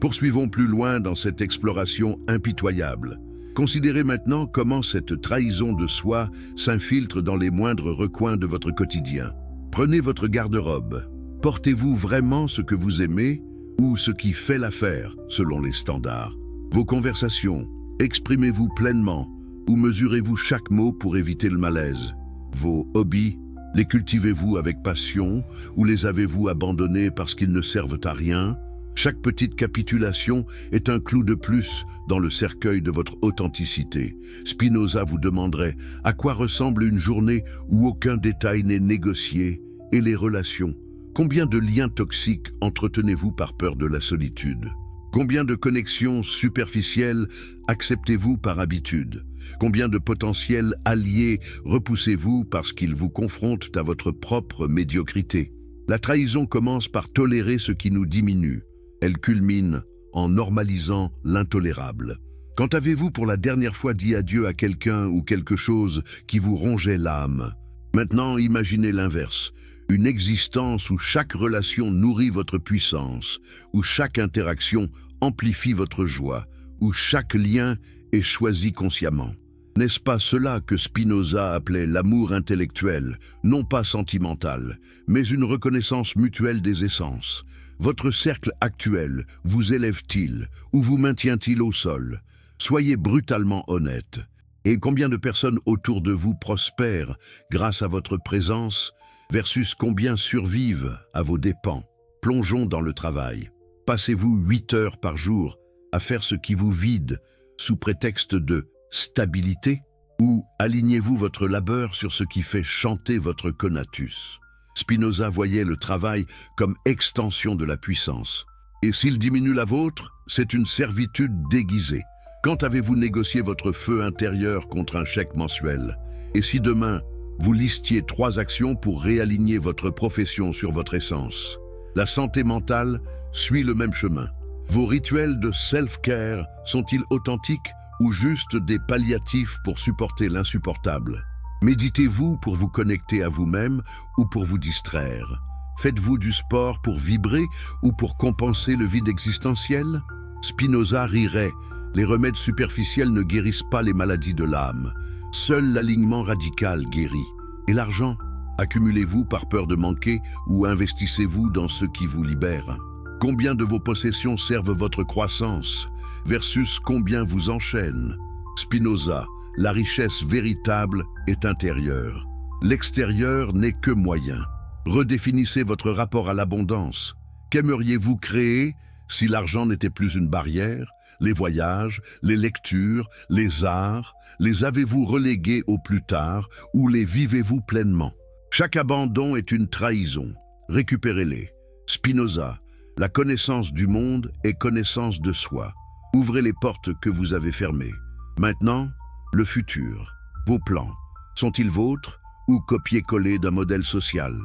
Poursuivons plus loin dans cette exploration impitoyable. Considérez maintenant comment cette trahison de soi s'infiltre dans les moindres recoins de votre quotidien. Prenez votre garde-robe. Portez-vous vraiment ce que vous aimez ou ce qui fait l'affaire, selon les standards? Vos conversations, exprimez-vous pleinement ou mesurez-vous chaque mot pour éviter le malaise? Vos hobbies, les cultivez-vous avec passion ou les avez-vous abandonnés parce qu'ils ne servent à rien? Chaque petite capitulation est un clou de plus dans le cercueil de votre authenticité. Spinoza vous demanderait à quoi ressemble une journée où aucun détail n'est négocié, et les relations. Combien de liens toxiques entretenez-vous par peur de la solitude? Combien de connexions superficielles acceptez-vous par habitude? Combien de potentiels alliés repoussez-vous parce qu'ils vous confrontent à votre propre médiocrité? La trahison commence par tolérer ce qui nous diminue. Elle culmine en normalisant l'intolérable. Quand avez-vous pour la dernière fois dit adieu à quelqu'un ou quelque chose qui vous rongeait l'âme? Maintenant, imaginez l'inverse. Une existence où chaque relation nourrit votre puissance, où chaque interaction amplifie votre joie, où chaque lien est choisi consciemment. N'est-ce pas cela que Spinoza appelait l'amour intellectuel, non pas sentimental, mais une reconnaissance mutuelle des essences? Votre cercle actuel vous élève-t-il ou vous maintient-il au sol? Soyez brutalement honnête. Et combien de personnes autour de vous prospèrent grâce à votre présence versus combien survivent à vos dépens? Plongeons dans le travail. Passez-vous 8 heures par jour à faire ce qui vous vide sous prétexte de stabilité? Ou alignez-vous votre labeur sur ce qui fait chanter votre conatus? Spinoza voyait le travail comme extension de la puissance. Et s'il diminue la vôtre, c'est une servitude déguisée. Quand avez-vous négocié votre feu intérieur contre un chèque mensuel? Et si demain, vous listiez 3 actions pour réaligner votre profession sur votre essence? La santé mentale suit le même chemin. Vos rituels de self-care sont-ils authentiques ou juste des palliatifs pour supporter l'insupportable? Méditez-vous pour vous connecter à vous-même ou pour vous distraire? Faites-vous du sport pour vibrer ou pour compenser le vide existentiel? Spinoza rirait. Les remèdes superficiels ne guérissent pas les maladies de l'âme. Seul l'alignement radical guérit. Et l'argent? Accumulez-vous par peur de manquer ou investissez-vous dans ce qui vous libère? Combien de vos possessions servent votre croissance versus combien vous enchaînent? Spinoza, la richesse véritable est intérieure. L'extérieur n'est que moyen. Redéfinissez votre rapport à l'abondance. Qu'aimeriez-vous créer si l'argent n'était plus une barrière? Les voyages, les lectures, les arts, les avez-vous relégués au plus tard ou les vivez-vous pleinement? Chaque abandon est une trahison. Récupérez-les. Spinoza, la connaissance du monde est connaissance de soi. Ouvrez les portes que vous avez fermées. Maintenant, le futur. Vos plans, sont-ils vôtres ou copier-coller d'un modèle social?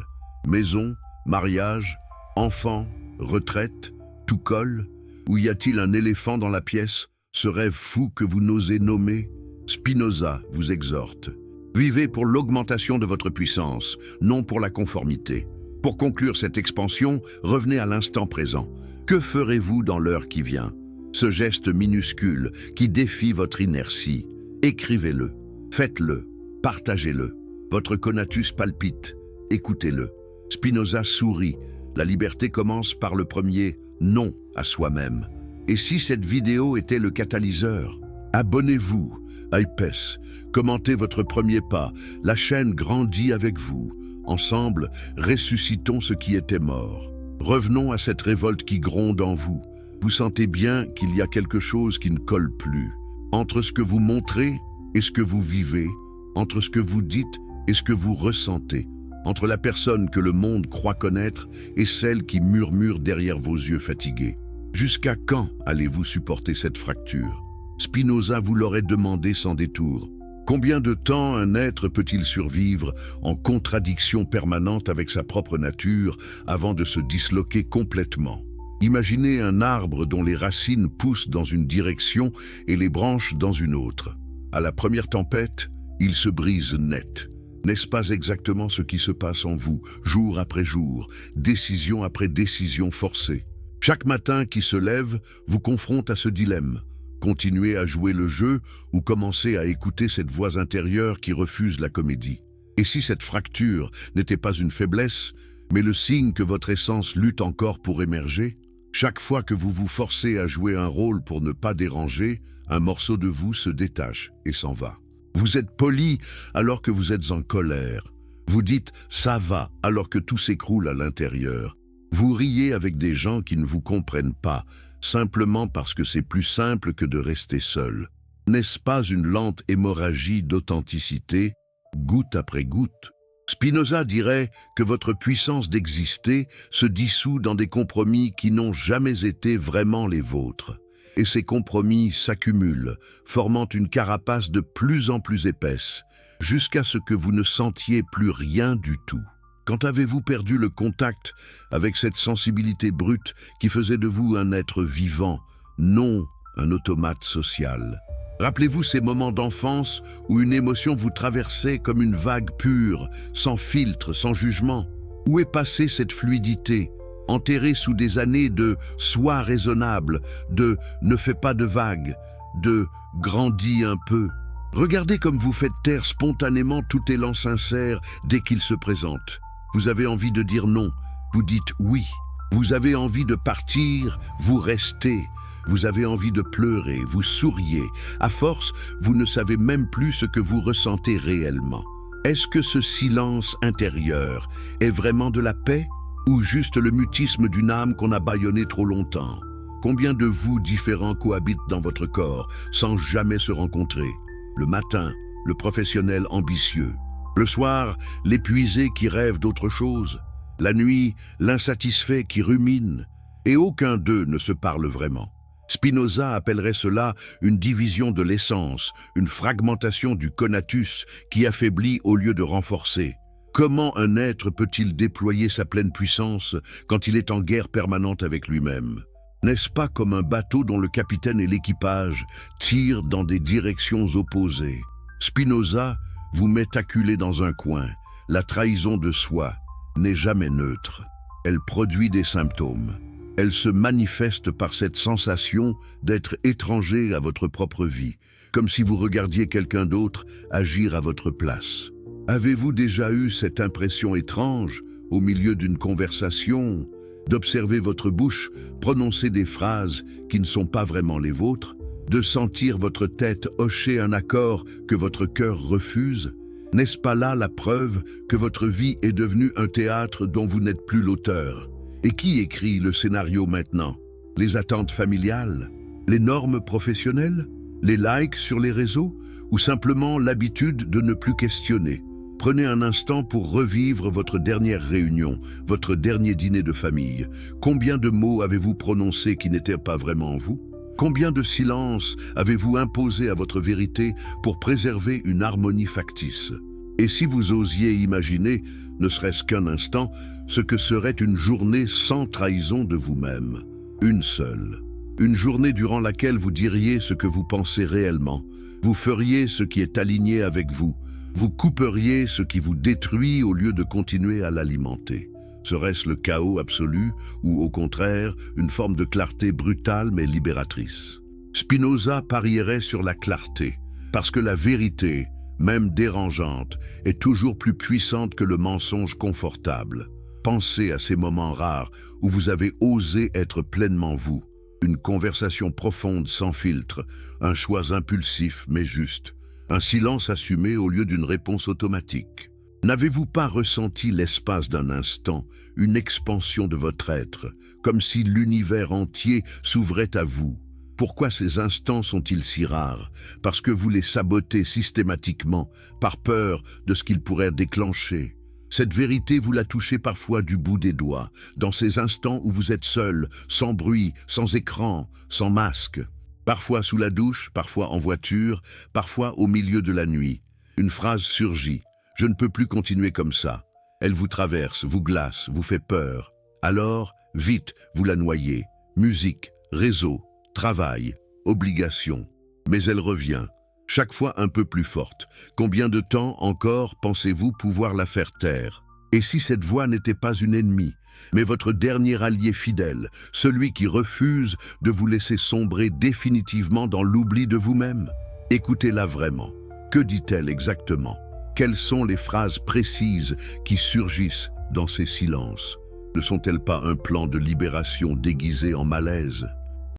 Maison, mariage, enfants, retraite, tout colle? Ou y a-t-il un éléphant dans la pièce, ce rêve fou que vous n'osez nommer? Spinoza vous exhorte. Vivez pour l'augmentation de votre puissance, non pour la conformité. Pour conclure cette expansion, revenez à l'instant présent. Que ferez-vous dans l'heure qui vient? Ce geste minuscule qui défie votre inertie, écrivez-le, faites-le, partagez-le. Votre conatus palpite, écoutez-le. Spinoza sourit. La liberté commence par le premier « non » à soi-même. Et si cette vidéo était le catalyseur? Abonnez-vous, Hypes, commentez votre premier pas, la chaîne grandit avec vous. Ensemble, ressuscitons ce qui était mort. Revenons à cette révolte qui gronde en vous. Vous sentez bien qu'il y a quelque chose qui ne colle plus. Entre ce que vous montrez et ce que vous vivez, entre ce que vous dites et ce que vous ressentez, entre la personne que le monde croit connaître et celle qui murmure derrière vos yeux fatigués. Jusqu'à quand allez-vous supporter cette fracture? Spinoza vous l'aurait demandé sans détour. Combien de temps un être peut-il survivre en contradiction permanente avec sa propre nature avant de se disloquer complètement? Imaginez un arbre dont les racines poussent dans une direction et les branches dans une autre. À la première tempête, il se brise net. N'est-ce pas exactement ce qui se passe en vous, jour après jour, décision après décision forcée? Chaque matin qui se lève vous confronte à ce dilemme. Continuer à jouer le jeu ou commencer à écouter cette voix intérieure qui refuse la comédie. Et si cette fracture n'était pas une faiblesse, mais le signe que votre essence lutte encore pour émerger? Chaque fois que vous vous forcez à jouer un rôle pour ne pas déranger, un morceau de vous se détache et s'en va. Vous êtes poli alors que vous êtes en colère. Vous dites « ça va » alors que tout s'écroule à l'intérieur. Vous riez avec des gens qui ne vous comprennent pas, simplement parce que c'est plus simple que de rester seul. N'est-ce pas une lente hémorragie d'authenticité, goutte après goutte? Spinoza dirait que votre puissance d'exister se dissout dans des compromis qui n'ont jamais été vraiment les vôtres. Et ces compromis s'accumulent, formant une carapace de plus en plus épaisse, jusqu'à ce que vous ne sentiez plus rien du tout. Quand avez-vous perdu le contact avec cette sensibilité brute qui faisait de vous un être vivant, non un automate social? Rappelez-vous ces moments d'enfance où une émotion vous traversait comme une vague pure, sans filtre, sans jugement. Où est passée cette fluidité, enterrée sous des années de « sois raisonnable », de « ne fais pas de vagues », de « grandis un peu ». Regardez comme vous faites taire spontanément tout élan sincère dès qu'il se présente. Vous avez envie de dire non, vous dites oui. Vous avez envie de partir, vous restez. Vous avez envie de pleurer, vous souriez. À force, vous ne savez même plus ce que vous ressentez réellement. Est-ce que ce silence intérieur est vraiment de la paix ou juste le mutisme d'une âme qu'on a bâillonnée trop longtemps? Combien de vous différents cohabitent dans votre corps sans jamais se rencontrer? Le matin, le professionnel ambitieux. Le soir, l'épuisé qui rêve d'autre chose. La nuit, l'insatisfait qui rumine. Et aucun d'eux ne se parle vraiment. Spinoza appellerait cela une division de l'essence, une fragmentation du conatus qui affaiblit au lieu de renforcer. Comment un être peut-il déployer sa pleine puissance quand il est en guerre permanente avec lui-même? N'est-ce pas comme un bateau dont le capitaine et l'équipage tirent dans des directions opposées? Spinoza vous met acculé dans un coin. La trahison de soi n'est jamais neutre. Elle produit des symptômes. Elle se manifeste par cette sensation d'être étranger à votre propre vie, comme si vous regardiez quelqu'un d'autre agir à votre place. Avez-vous déjà eu cette impression étrange, au milieu d'une conversation, d'observer votre bouche prononcer des phrases qui ne sont pas vraiment les vôtres, de sentir votre tête hocher un accord que votre cœur refuse? N'est-ce pas là la preuve que votre vie est devenue un théâtre dont vous n'êtes plus l'auteur? Et qui écrit le scénario maintenant? Les attentes familiales? Les normes professionnelles? Les likes sur les réseaux? Ou simplement l'habitude de ne plus questionner? Prenez un instant pour revivre votre dernière réunion, votre dernier dîner de famille. Combien de mots avez-vous prononcés qui n'étaient pas vraiment vous? Combien de silences avez-vous imposé à votre vérité pour préserver une harmonie factice? Et si vous osiez imaginer, ne serait-ce qu'un instant, ce que serait une journée sans trahison de vous-même? Une seule. Une journée durant laquelle vous diriez ce que vous pensez réellement. Vous feriez ce qui est aligné avec vous. Vous couperiez ce qui vous détruit au lieu de continuer à l'alimenter. Serait-ce le chaos absolu ou au contraire une forme de clarté brutale mais libératrice? Spinoza parierait sur la clarté, parce que la vérité, même dérangeante, est toujours plus puissante que le mensonge confortable. Pensez à ces moments rares où vous avez osé être pleinement vous. Une conversation profonde sans filtre, un choix impulsif mais juste, un silence assumé au lieu d'une réponse automatique. N'avez-vous pas ressenti l'espace d'un instant, une expansion de votre être, comme si l'univers entier s'ouvrait à vous? Pourquoi ces instants sont-ils si rares? Parce que vous les sabotez systématiquement, par peur de ce qu'ils pourraient déclencher. Cette vérité, vous la touchez parfois du bout des doigts, dans ces instants où vous êtes seul, sans bruit, sans écran, sans masque. Parfois sous la douche, parfois en voiture, parfois au milieu de la nuit. Une phrase surgit. Je ne peux plus continuer comme ça. Elle vous traverse, vous glace, vous fait peur. Alors, vite, vous la noyez. Musique, réseau, travail, obligation. Mais elle revient, chaque fois un peu plus forte. Combien de temps encore pensez-vous pouvoir la faire taire? Et si cette voix n'était pas une ennemie, mais votre dernier allié fidèle, celui qui refuse de vous laisser sombrer définitivement dans l'oubli de vous-même? Écoutez-la vraiment. Que dit-elle exactement? Quelles sont les phrases précises qui surgissent dans ces silences? Ne sont-elles pas un plan de libération déguisé en malaise?